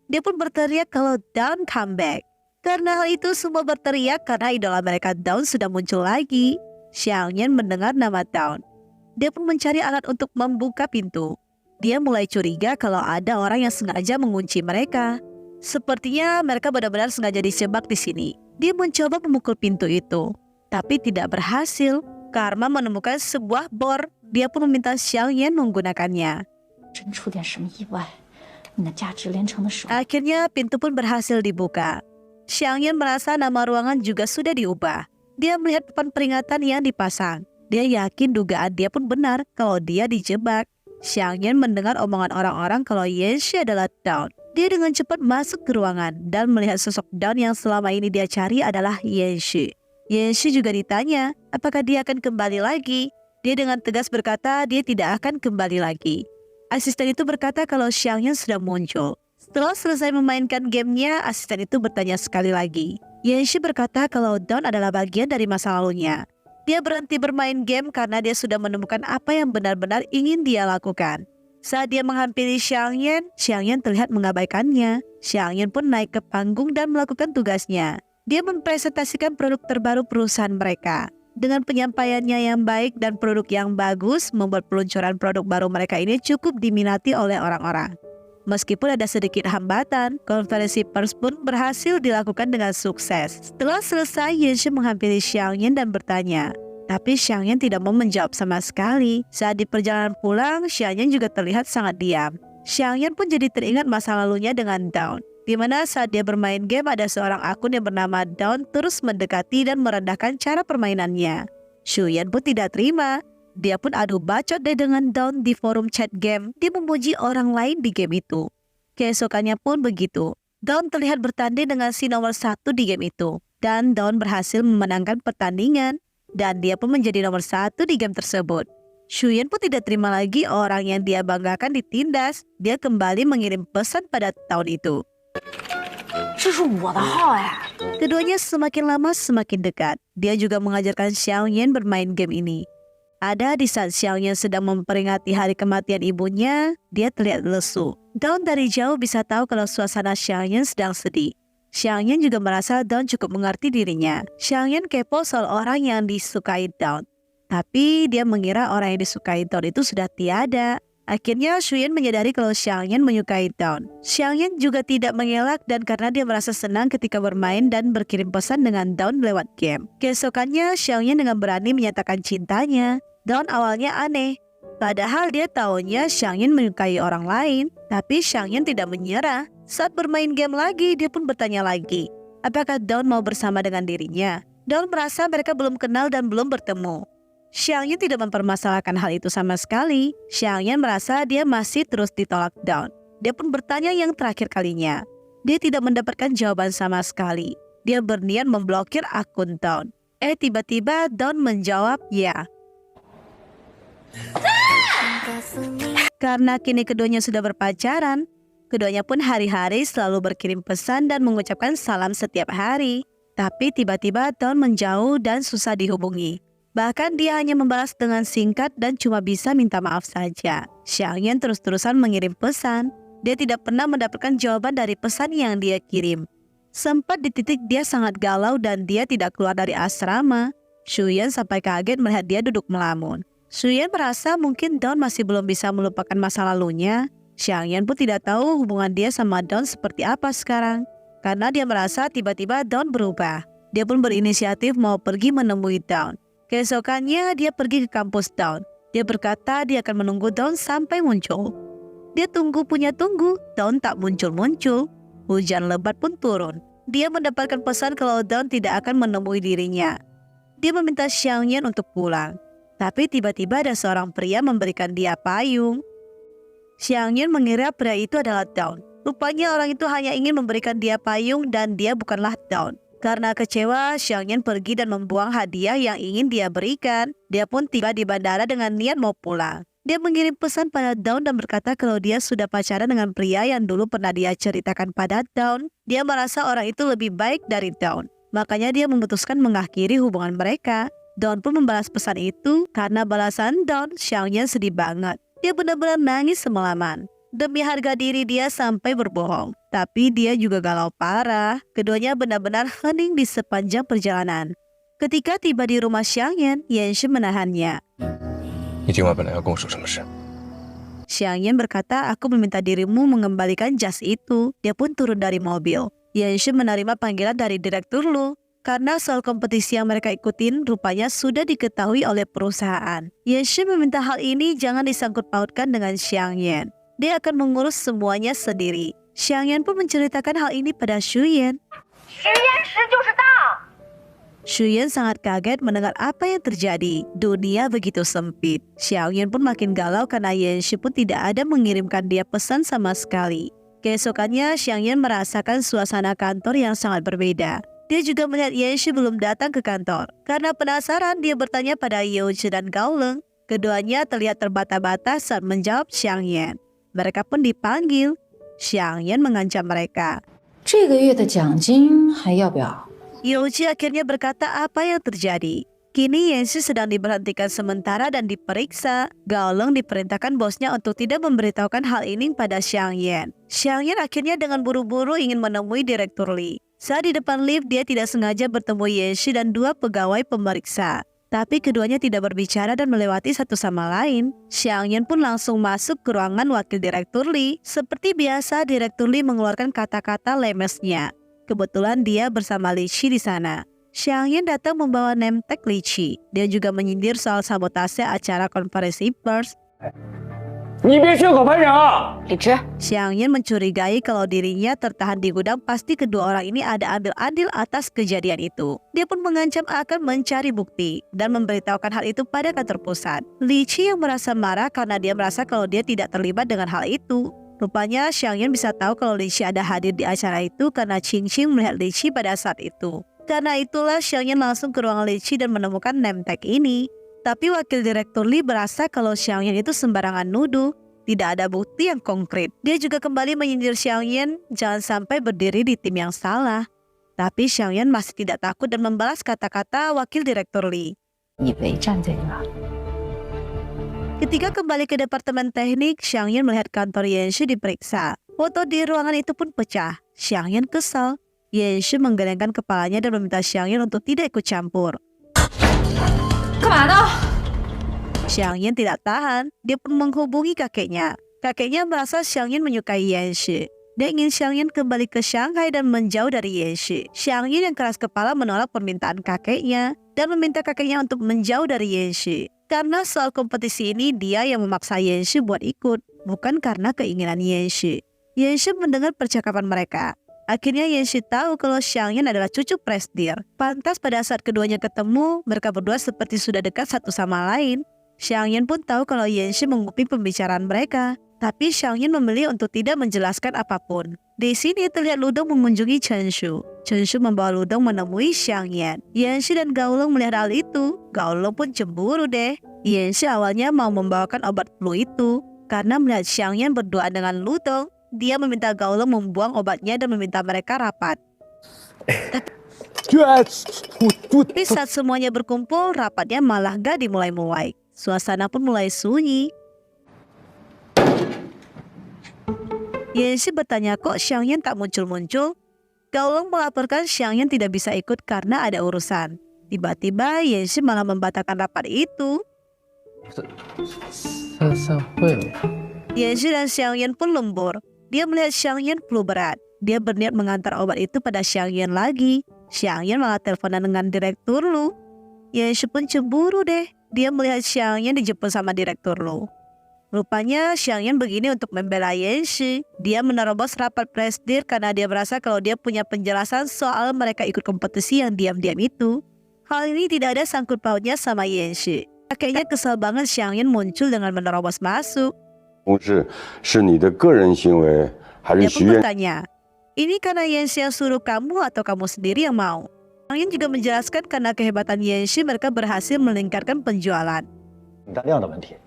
Dia pun berteriak kalau Dawn comeback. Karena hal itu semua berteriak karena idola mereka Dawn sudah muncul lagi. Xiangyan mendengar nama Dawn. Dia pun mencari alat untuk membuka pintu. Dia mulai curiga kalau ada orang yang sengaja mengunci mereka. Sepertinya mereka benar-benar sengaja dijebak di sini. Dia mencoba memukul pintu itu, tapi tidak berhasil. Karma menemukan sebuah bor. Dia pun meminta Xiangyan menggunakannya. Akhirnya pintu pun berhasil dibuka. Xiangyan merasa nama ruangan juga sudah diubah. Dia melihat papan peringatan yang dipasang. Dia yakin dugaan dia pun benar kalau dia dijebak. Xiangyan mendengar omongan orang-orang kalau Yanshi adalah Dawn. Dia dengan cepat masuk ke ruangan dan melihat sosok Dawn yang selama ini dia cari adalah Yanshi. Yanshi juga ditanya apakah dia akan kembali lagi. Dia dengan tegas berkata dia tidak akan kembali lagi. Asisten itu berkata kalau Xiangyan sudah muncul. Setelah selesai memainkan gamenya, asisten itu bertanya sekali lagi. Yanshi berkata kalau Dawn adalah bagian dari masa lalunya. Dia berhenti bermain game karena dia sudah menemukan apa yang benar-benar ingin dia lakukan. Saat dia menghampiri Xiangyan, Xiangyan terlihat mengabaikannya. Xiangyan pun naik ke panggung dan melakukan tugasnya. Dia mempresentasikan produk terbaru perusahaan mereka. Dengan penyampaiannya yang baik dan produk yang bagus, membuat peluncuran produk baru mereka ini cukup diminati oleh orang-orang. Meskipun ada sedikit hambatan, konferensi pers pun berhasil dilakukan dengan sukses. Setelah selesai, Yanshi menghampiri Xiangyan dan bertanya. Tapi Xiangyan tidak mau menjawab sama sekali. Saat di perjalanan pulang, Xiangyan juga terlihat sangat diam. Xiangyan pun jadi teringat masa lalunya dengan Dawn. di mana saat dia bermain game ada seorang akun yang bernama Dawn terus mendekati dan merendahkan cara permainannya. Shuyan pun tidak terima. Dia pun adu bacot deh dengan Dawn di forum chat game. Dia memuji orang lain di game itu. Keesokannya pun begitu. Dawn terlihat bertanding dengan si nomor 1 di game itu. Dan Dawn berhasil memenangkan pertandingan. Dan dia pun menjadi nomor 1 di game tersebut. Shuyan pun tidak terima lagi orang yang dia banggakan ditindas. Dia kembali mengirim pesan pada Dawn itu. 这是我的号哎。 Keduanya semakin lama semakin dekat. Dia juga mengajarkan Xiaoyan bermain game ini. Ada di saat Xiaoyan sedang memperingati hari kematian ibunya, dia terlihat lesu. Dawn dari jauh bisa tahu kalau suasana Xiaoyan sedang sedih. Xiaoyan juga merasa Dawn cukup mengerti dirinya. Xiaoyan kepo soal orang yang disukai Dawn. Tapi dia mengira orang yang disukai Dawn itu sudah tiada. Akhirnya Shuyan menyadari kalau Xiaoyan menyukai Dawn. Xiaoyan juga tidak mengelak dan karena dia merasa senang ketika bermain dan berkirim pesan dengan Dawn lewat game. Keesokannya Xiaoyan dengan berani menyatakan cintanya. Dawn awalnya aneh. Padahal dia tahunya Xiaoyan menyukai orang lain. Tapi Xiaoyan tidak menyerah. Saat bermain game lagi, dia pun bertanya lagi. Apakah Dawn mau bersama dengan dirinya? Dawn merasa mereka belum kenal dan belum bertemu. Xiaoyan tidak mempermasalahkan hal itu sama sekali. Xiaoyan merasa dia masih terus ditolak Dawn. Dia pun bertanya yang terakhir kalinya. Dia tidak mendapatkan jawaban sama sekali. Dia berniat memblokir akun Dawn. Tiba-tiba Dawn menjawab ya. Karena kini keduanya sudah berpacaran, keduanya pun hari-hari selalu berkirim pesan dan mengucapkan salam setiap hari. Tapi tiba-tiba Dawn menjauh dan susah dihubungi. Bahkan dia hanya membalas dengan singkat dan cuma bisa minta maaf saja. Xiaoyan terus-terusan mengirim pesan. Dia tidak pernah mendapatkan jawaban dari pesan yang dia kirim. Sempat di titik dia sangat galau dan dia tidak keluar dari asrama. Shuyan sampai kaget melihat dia duduk melamun. Shuyan merasa mungkin Dawn masih belum bisa melupakan masa lalunya. Xiaoyan pun tidak tahu hubungan dia sama Dawn seperti apa sekarang. Karena dia merasa tiba-tiba Dawn berubah. Dia pun berinisiatif mau pergi menemui Dawn. Keesokannya dia pergi ke kampus Dawn. Dia berkata dia akan menunggu Dawn sampai muncul. Dia tunggu Dawn tak muncul-muncul. Hujan lebat pun turun. Dia mendapatkan pesan kalau Dawn tidak akan menemui dirinya. Dia meminta Xiaoyan untuk pulang. Tapi tiba-tiba ada seorang pria memberikan dia payung. Xiaoyan mengira pria itu adalah Dawn. Rupanya orang itu hanya ingin memberikan dia payung dan dia bukanlah Dawn. Karena kecewa, Xiaoyan pergi dan membuang hadiah yang ingin dia berikan. Dia pun tiba di bandara dengan niat mau pulang. Dia mengirim pesan pada Dawn dan berkata kalau dia sudah pacaran dengan pria yang dulu pernah dia ceritakan pada Dawn. Dia merasa orang itu lebih baik dari Dawn. Makanya dia memutuskan mengakhiri hubungan mereka. Dawn pun membalas pesan itu. Karena balasan Dawn, Xiaoyan sedih banget. Dia benar-benar nangis semalaman. Demi harga diri dia sampai berbohong. Tapi dia juga galau parah. Keduanya benar-benar hening di sepanjang perjalanan. Ketika tiba di rumah Xiaoyan, Yanshi menahannya. 你今晚本来要跟我说什么事？ Xiaoyan berkata, aku meminta dirimu mengembalikan jas itu. Dia pun turun dari mobil. Yanshi menerima panggilan dari direktur Lu. Karena soal kompetisi yang mereka ikutin rupanya sudah diketahui oleh perusahaan. Yanshi meminta hal ini jangan disangkut pautkan dengan Xiaoyan. Dia akan mengurus semuanya sendiri. Xiaoyan pun menceritakan hal ini pada Shuyan. Shuyan sangat kaget mendengar apa yang terjadi. Dunia begitu sempit. Xiaoyan pun makin galau karena Yanshi pun tidak ada mengirimkan dia pesan sama sekali. Keesokannya Xiaoyan merasakan suasana kantor yang sangat berbeda. Dia juga melihat Yanshi belum datang ke kantor. Karena penasaran dia bertanya pada Youji dan Gaoleng. Keduanya terlihat terbata-bata saat menjawab Xiaoyan. Mereka pun dipanggil. Xiaoyan mengancam mereka. 这个月的奖金还要不要？ Youji akhirnya berkata apa yang terjadi. Kini Yanshi sedang diberhentikan sementara dan diperiksa. Gaoleng diperintahkan bosnya untuk tidak memberitahukan hal ini pada Xiaoyan. Xiaoyan akhirnya dengan buru-buru ingin menemui Direktur Li. Saat di depan lift, dia tidak sengaja bertemu Yanshi dan dua pegawai pemeriksa. Tapi keduanya tidak berbicara dan melewati satu sama lain. Xiaoyan pun langsung masuk ke ruangan wakil Direktur Li. Seperti biasa, Direktur Li mengeluarkan kata-kata lemesnya. Kebetulan dia bersama Li Qi di sana. Xiaoyan datang membawa name tag Li Qi. Dia juga menyindir soal sabotase acara konferensi pers. 你别血口喷人啊！李直， Xiang Yan mencurigai kalau dirinya tertahan di gudang, pasti kedua orang ini ada andil adil atas kejadian itu. Dia pun mengancam akan mencari bukti dan memberitahukan hal itu pada kantor pusat. Li Qi yang merasa marah karena dia merasa kalau dia tidak terlibat dengan hal itu. Rupanya Xiang Yan bisa tahu kalau Li Qi ada hadir di acara itu karena Qing Qing melihat Li Qi pada saat itu. Karena itulah Xiang Yan langsung ke ruangan Li Qi dan menemukan name tag ini. Tapi wakil direktur Li berasa kalau Xiang Yan itu sembarangan nuduh. Tidak ada bukti yang konkret. Dia juga kembali menyindir Xiang Yan jangan sampai berdiri di tim yang salah. Tapi Xiang Yan masih tidak takut dan membalas kata-kata wakil direktur Li. 你备战这个。 Ketika kembali ke departemen teknik, Xiang Yan melihat kantor Yanxi diperiksa. Foto di ruangan itu pun pecah. Xiang Yan kesal. Yanxi menggelengkan kepalanya dan meminta Xiang Yan untuk tidak ikut campur. 干嘛呢？ Xiang Yan tidak tahan, dia pun menghubungi kakeknya. Kakeknya merasa Xiang Yan menyukai Yanxi. Dia ingin Xiang Yan kembali ke Shanghai dan menjauh dari Yanxi. Xiang Yan yang keras kepala menolak permintaan kakeknya dan meminta kakeknya untuk menjauh dari Yanxi. Karena soal kompetisi ini dia yang memaksa Yanxi buat ikut, bukan karena keinginan Yanxi. Yanxi mendengar percakapan mereka. Akhirnya Yanxi tahu kalau Xiang Yan adalah cucu Presdir. Pantas pada saat keduanya ketemu, mereka berdua seperti sudah dekat satu sama lain. Xiang Yan pun tahu kalau Yanxi menguping pembicaraan mereka, tapi Xiang Yan memilih untuk tidak menjelaskan apapun. Di sini terlihat Ludong mengunjungi Chen Shu. Chen Shu membawa Ludong menemui Xiang Yan. Yanxi dan Gaolong melihat hal itu. Gaolong pun cemburu deh. Yanxi awalnya mau membawakan obat flu itu. Karena melihat Xiang Yan berduaan dengan Ludong, dia meminta Gaolong membuang obatnya dan meminta mereka rapat. Tapi saat semuanya berkumpul, rapatnya malah gak dimulai-mulai. Suasana pun mulai sunyi. Yanxi bertanya kok Xiang Yan tak muncul-muncul. Gaolong melaporkan Xiang Yan tidak bisa ikut karena ada urusan. Tiba-tiba Yanxi malah membatalkan rapat itu. 散会了。 Yanxi dan Xiang Yan pun lembur. Dia melihat Xiang Yan flu berat. Dia berniat mengantar obat itu pada Xiang Yan lagi. Xiang Yan malah teleponan dengan direktur Lu. Yanxi pun cemburu deh. Dia melihat Xiang Yan dijemput sama direktur Lu. Rupanya Xiang Yan begini untuk membela Yanxi. Dia menerobos rapat Presdir karena dia merasa kalau dia punya penjelasan soal mereka ikut kompetisi yang diam-diam itu. Hal ini tidak ada sangkut pautnya sama Yanxi. Kakeknya kesal banget Xiang Yan muncul dengan menerobos masuk. 同事是你的个人行为，还是 Dia 学 pun 院？ bertanya, ini karena Yanxi yang suruh kamu atau kamu sendiri yang mau? Xiang Yan juga menjelaskan karena kehebatan Yanxi mereka berhasil meningkatkan penjualan. 单量的问题。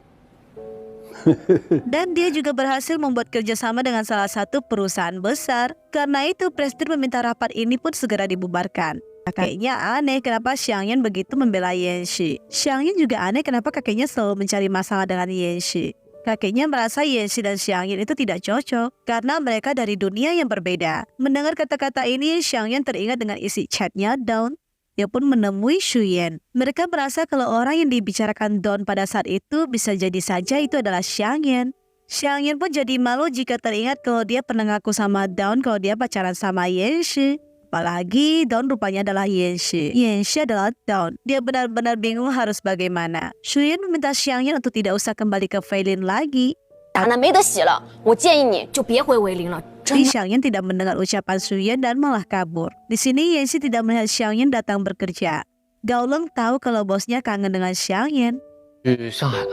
Dan dia juga berhasil membuat kerjasama dengan salah satu perusahaan besar. Karena itu Presdir meminta rapat ini pun segera dibubarkan. Kakeknya aneh kenapa Xiang Yan begitu membela Yanxi. Xiang Yan juga aneh kenapa kakeknya selalu mencari masalah dengan Yanxi. Kakeknya merasa Yanxi dan Xiang Yan itu tidak cocok karena mereka dari dunia yang berbeda. Mendengar kata-kata ini, Xiang Yan teringat dengan isi chatnya Dawn. Dia pun menemui Shu Yan. Mereka merasa kalau orang yang dibicarakan Dawn pada saat itu bisa jadi saja itu adalah Xiang Yan. Xiang Yan pun jadi malu jika teringat kalau dia pernah ngaku sama Dawn kalau dia pacaran sama Yanxi. Apalagi Dawn rupanya adalah Yanxi. Yanxi adalah Dawn. Dia benar-benar bingung harus bagaimana. Shu Yan meminta Xiang Yan untuk tidak usah kembali ke Feilin lagi. 打那没得洗了，我建议你就别回维林了，真 Tapi 的。 Xiang Yan tidak mendengar ucapan Shu Yan dan malah kabur. Di sini Yanxi tidak melihat Xiang Yan datang bekerja. Gaolong tahu kalau bosnya kangen dengan Xiang Yan. 去上海了，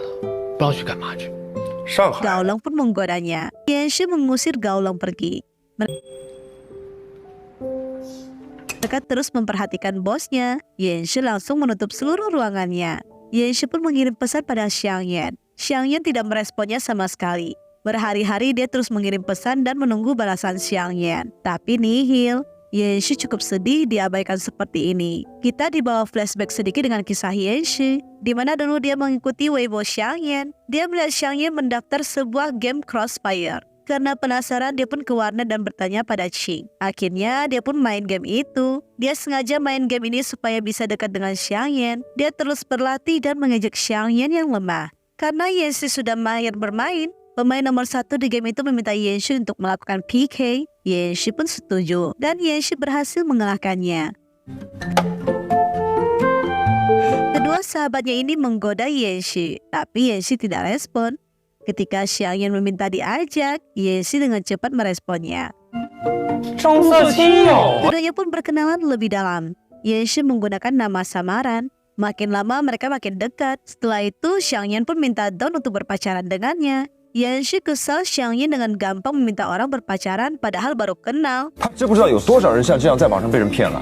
不知道去干嘛去。上海 Gaolong pun menggodanya. Yanxi mengusir Gaolong pergi. Mereka terus memperhatikan bosnya. Yanxi langsung menutup seluruh ruangannya. Yanxi pun mengirim pesan pada Xiang Yan. Xiang Yan tidak meresponnya sama sekali. Berhari-hari dia terus mengirim pesan dan menunggu balasan Xiang Yan. Tapi nihil. Yanxi cukup sedih diabaikan seperti ini. Kita dibawa flashback sedikit dengan kisah Yanxi, di mana dulu dia mengikuti Weibo Xiang Yan. Dia melihat Xiang Yan mendaftar sebuah game Crossfire. Karena penasaran dia pun ke warnet dan bertanya pada Qing. Akhirnya dia pun main game itu. Dia sengaja main game ini supaya bisa dekat dengan Xiang Yan. Dia terus berlatih dan mengejek Xiang Yan yang lemah. Karena Yanxi sudah mahir bermain, pemain nomor 1 di game itu meminta Yanxi untuk melakukan PK. Yanxi pun setuju dan Yanxi berhasil mengalahkannya. Kedua sahabatnya ini menggoda Yanxi, tapi Yanxi tidak respon. Ketika Xiang Yan meminta diajak, Yanxi dengan cepat meresponnya. 张色七哦， Keduanya pun berkenalan lebih dalam. Yanxi menggunakan nama samaran. Makin lama mereka makin dekat. Setelah itu Xiang Yan pun minta Dawn untuk berpacaran dengannya. Yanxi kesal Xiang Yan dengan gampang meminta orang berpacaran padahal baru kenal. 他知不知道有多少人像这样在网上被人骗了？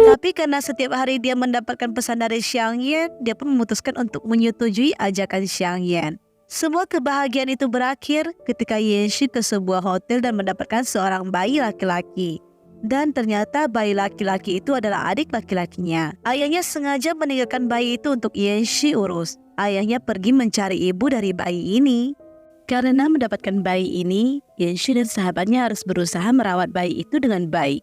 Tapi karena setiap hari dia mendapatkan pesan dari Xiang Yan, dia pun memutuskan untuk menyetujui ajakan Xiang Yan. Semua kebahagiaan itu berakhir ketika Yanxi ke sebuah hotel dan mendapatkan seorang bayi laki-laki. Dan ternyata bayi laki-laki itu adalah adik laki-lakinya. Ayahnya sengaja meninggalkan bayi itu untuk Yanxi urus. Ayahnya pergi mencari ibu dari bayi ini. Karena mendapatkan bayi ini, Yanxi dan sahabatnya harus berusaha merawat bayi itu dengan baik.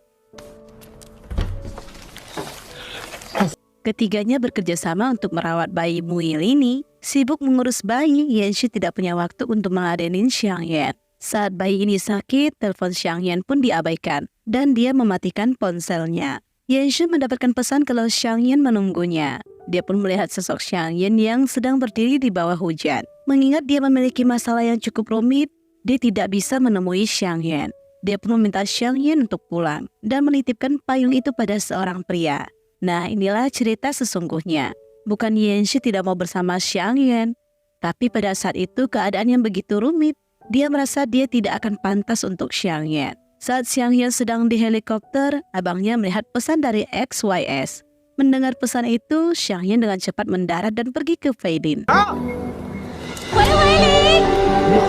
Ketiganya bekerja sama untuk merawat bayi Muil ini. Sibuk mengurus bayi, Yanxi tidak punya waktu untuk mengadenin Xiang Yan. Saat bayi ini sakit, telepon Xiang Yan pun diabaikan dan dia mematikan ponselnya. Yanxi mendapatkan pesan kalau Xiang Yan menunggunya. Dia pun melihat sosok Xiang Yan yang sedang berdiri di bawah hujan. Mengingat dia memiliki masalah yang cukup rumit, dia tidak bisa menemui Xiang Yan. Dia pun meminta Xiang Yan untuk pulang dan menitipkan payung itu pada seorang pria. Nah, inilah cerita sesungguhnya. Bukan Yanxi tidak mau bersama Xiang Yan, tapi pada saat itu keadaan yang begitu rumit. Dia merasa dia tidak akan pantas untuk Xiang Yan. Saat Xiang Yan sedang di helikopter, abangnya melihat pesan dari XYS. Mendengar pesan itu, Xiang Yan dengan cepat mendarat dan pergi ke Feilin.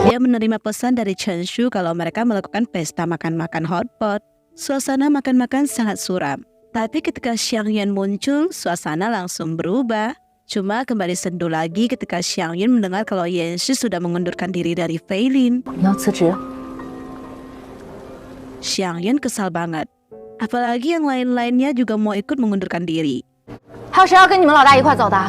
Dia menerima pesan dari Chen Shu kalau mereka melakukan pesta makan-makan hotpot. Suasana makan-makan sangat suram. Tapi ketika Xiang Yan muncul, suasana langsung berubah. Cuma kembali sendu lagi ketika Xiang Yan mendengar kalau Yanxi sudah mengundurkan diri dari Feilin. 你要辞职？ Xiang Yan kesal banget. Apalagi yang lain-lainnya juga mau ikut mengundurkan diri. 还有谁要跟你们老大一块走的？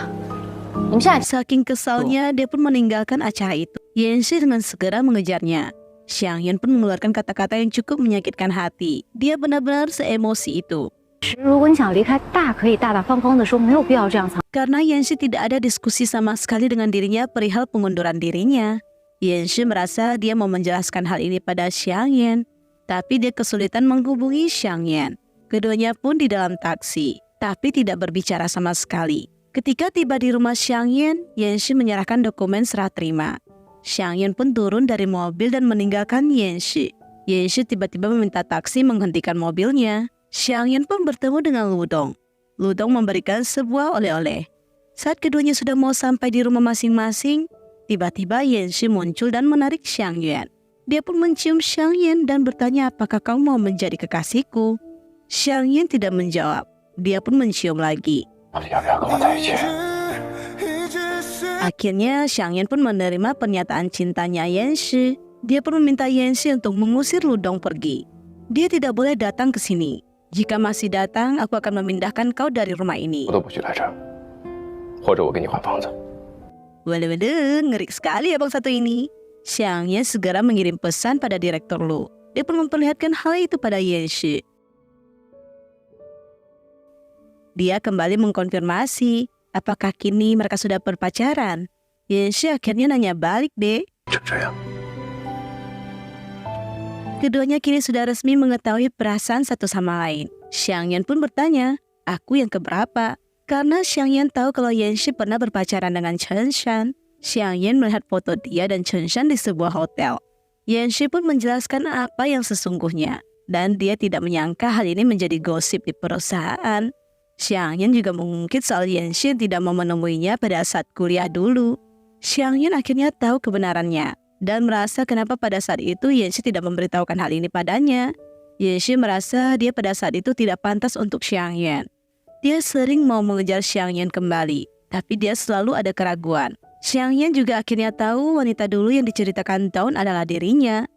你们现在 Saking kesalnya, dia pun meninggalkan acara itu. Yanxi dengan segera mengejarnya. Xiang Yan pun mengeluarkan kata-kata yang cukup menyakitkan hati. Dia benar-benar seemosi itu. 如果你想离开大可以大大方方的说，没有必要这样藏。 Karena Yanxi tidak ada diskusi sama sekali dengan dirinya perihal pengunduran dirinya. Yanxi merasa dia mau menjelaskan hal ini pada Xiang Yan, tapi dia kesulitan menghubungi Xiang Yan. Keduanya pun di dalam taksi, tapi tidak berbicara sama sekali. Ketika tiba di rumah Xiang Yan, Yanxi menyerahkan dokumen serah terima. Xiang Yan pun turun dari mobil dan meninggalkan Yanxi. Yanxi tiba-tiba meminta taksi menghentikan mobilnya. Xiang Yan pun bertemu dengan Ludong. Ludong memberikan sebuah oleh-oleh. Saat keduanya sudah mau sampai di rumah masing-masing, tiba-tiba Yanxi muncul dan menarik Xiang Yan. Dia pun mencium Xiang Yan dan bertanya apakah kamu mau menjadi kekasihku. Xiang Yan tidak menjawab. Dia pun mencium lagi. Akhirnya Xiang Yan pun menerima pernyataan cintanya Yanxi. Dia pun meminta Yanxi untuk mengusir Ludong pergi. Dia tidak boleh datang ke sini. Jika masih datang, aku akan memindahkan kau dari rumah ini. 我都不许来这儿，或者我给你换房子。 Waduh, ngeri sekali abang satu ini. Xiang Yan segera mengirim pesan pada Direktur Lu. Dia pun memperlihatkan hal itu pada Yanxi. Dia kembali mengkonfirmasi apakah kini mereka sudah berpacaran. Yanxi akhirnya nanya balik deh. 就这样。 Keduanya kini sudah resmi mengetahui perasaan satu sama lain. Xiang Yan pun bertanya, aku yang keberapa? Karena Xiang Yan tahu kalau Yanxi pernah berpacaran dengan Chen Shan. Xiang Yan melihat foto dia dan Chen Shan di sebuah hotel. Yanxi pun menjelaskan apa yang sesungguhnya. Dan dia tidak menyangka hal ini menjadi gosip di perusahaan. Xiang Yan juga mengungkit soal Yanxi yang tidak mau menemuinya pada saat kuliah dulu. Xiang Yan akhirnya tahu kebenarannya. Dan merasa kenapa pada saat itu Yanxi tidak memberitahukan hal ini padanya. Yanxi merasa dia pada saat itu tidak pantas untuk Xiang Yan. Dia sering mau mengejar Xiang Yan kembali, tapi dia selalu ada keraguan. Xiang Yan juga akhirnya tahu wanita dulu yang diceritakan Dawn adalah dirinya.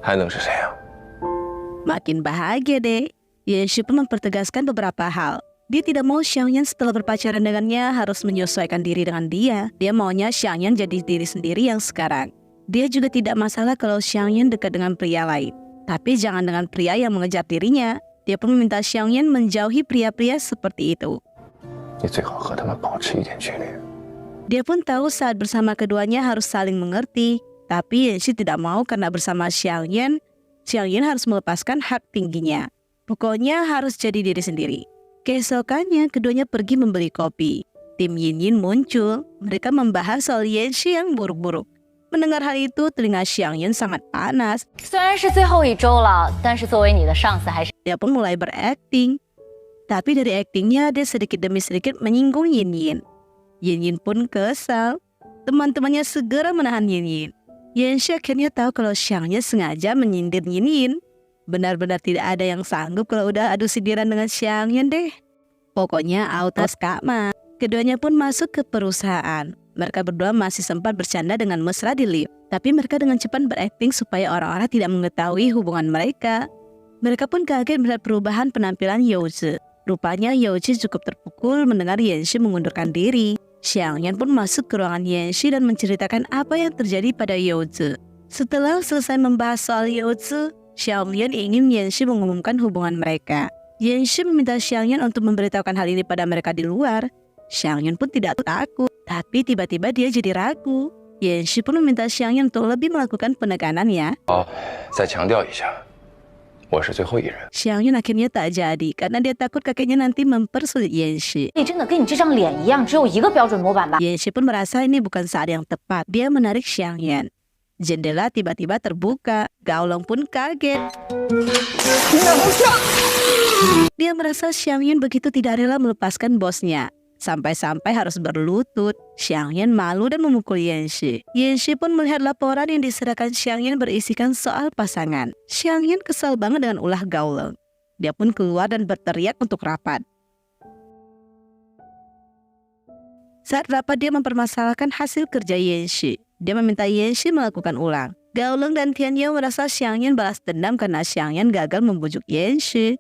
还能是谁啊？ Makin bahagia deh. Yanxi pun mempertegaskan beberapa hal. Dia tidak mau Xiang Yan setelah berpacaran dengannya harus menyesuaikan diri dengan dia. Dia maunya Xiang Yan jadi diri sendiri yang sekarang. Dia juga tidak masalah kalau Xiang Yan dekat dengan pria lain. Tapi jangan dengan pria yang mengejar dirinya. Dia pun meminta Xiang Yan menjauhi pria-pria seperti itu. 你最好和他们保持一点距离。Dia pun tahu saat bersama keduanya harus saling mengerti. Tapi Yanxi tidak mau karena bersama Xiang Yan harus melepaskan hak tingginya. Pokoknya harus jadi diri sendiri. Keesokannya keduanya pergi membeli kopi. Tim Yin Yin muncul. Mereka membahas soal Yanxi yang buruk-buruk. Mendengar hal itu, telinga Xiang Yan sangat panas. 虽然是最后一周了，但是作为你的上司还是 Dia pun mulai berakting. Tapi dari aktingnya dia sedikit demi sedikit menyinggung Yin Yin. Yin Yin pun kesal. Teman-temannya segera menahan Yin Yin. Yanxi akhirnya tahu kalau Xiang Yan sengaja menyindir Yin Yin. Benar-benar tidak ada yang sanggup kalau udah adu sindiran dengan Xiang Yan deh. Pokoknya autos kama. Keduanya pun masuk ke perusahaan. Mereka berdua masih sempat bercanda dengan mesra di lift. Tapi mereka dengan cepat berakting supaya orang-orang tidak mengetahui hubungan mereka. Mereka pun kaget melihat perubahan penampilan Youzi. Rupanya Youzi cukup terpukul mendengar Yanxi mengundurkan diri. Xiang Yan pun masuk ke ruangan Yanxi dan menceritakan apa yang terjadi pada Youzi. Setelah selesai membahas soal Youzi, Xiang Yan ingin Yanxi mengumumkan hubungan mereka. Yanxi meminta Xiang Yan untuk memberitahukan hal ini pada mereka di luar. Xiang Yan pun tidak takut, tapi tiba-tiba dia jadi ragu. Yanxi pun meminta Xiang Yan untuk lebih melakukan penekanan ya. 再强调一下，我是最后一人。 Xiang Yan akhirnya tak jadi karena dia takut kakeknya nanti mempersulit Yanxi. 真的跟你这张脸一样，只有一个标准模板吧？ Yanxi pun merasa ini bukan saat yang tepat. Dia menarik Xiang Yan. Jendela tiba-tiba terbuka. Gaolong pun kaget. Dia merasa Xiang Yan begitu tidak rela melepaskan bosnya. Sampai-sampai harus berlutut. Xiang Yan malu dan memukul Yanxi. Yanxi pun melihat laporan yang diserahkan Xiang Yan berisikan soal pasangan. Xiang Yan kesal banget dengan ulah Gaolong. Dia pun keluar dan berteriak untuk rapat. Saat rapat dia mempermasalahkan hasil kerja Yanxi. Dia meminta Yanxi melakukan ulang. Gaolong dan Tianyou merasa Xiang Yan balas dendam karena Xiang Yan gagal membujuk Yanxi.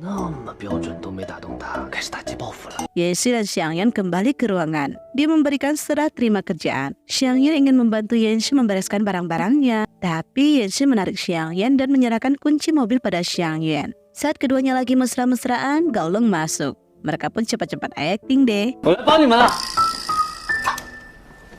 那么标准都没打动他，开始打击报复了。 Yanxi dan Xiang Yan kembali ke ruangan. Dia memberikan serah terima kerjaan. Xiang Yan ingin membantu Yanxi membereskan barang-barangnya. Tapi Yanxi menarik Xiang Yan dan menyerahkan kunci mobil pada Xiang Yan. Saat keduanya lagi mesra-mesraan, Gaolong masuk. Mereka pun cepat-cepat acting deh. 我来帮你们了。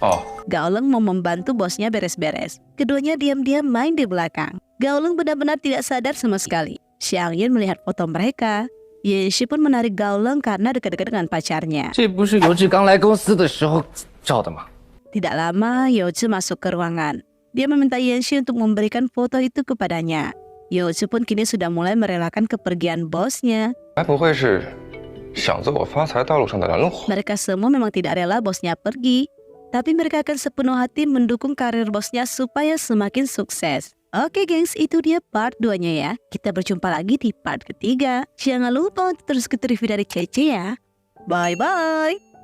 哦， Gaolong mau membantu bosnya beres-beres. Keduanya diam-diam main di belakang. Gaolong benar-benar tidak sadar sama sekali. Xiang Yan melihat foto mereka. Yanxi pun menarik Gaolong karena dekat-dekat dengan pacarnya. 这不是尤志刚来公司的时候照的吗？ Tidak lama, Youzi masuk ke ruangan. Dia meminta Yanxi untuk memberikan foto itu kepadanya. Youzi pun kini sudah mulai merelakan kepergian bosnya. 该不会是想走我发财道路上的拦路虎？ Mereka semua memang tidak rela bosnya pergi. Tapi mereka akan sepenuh hati mendukung karir bosnya supaya semakin sukses. Oke gengs, itu dia part 2-nya ya. Kita berjumpa lagi di part ketiga. Jangan lupa untuk terus ikuti review dari Cece ya. Bye-bye.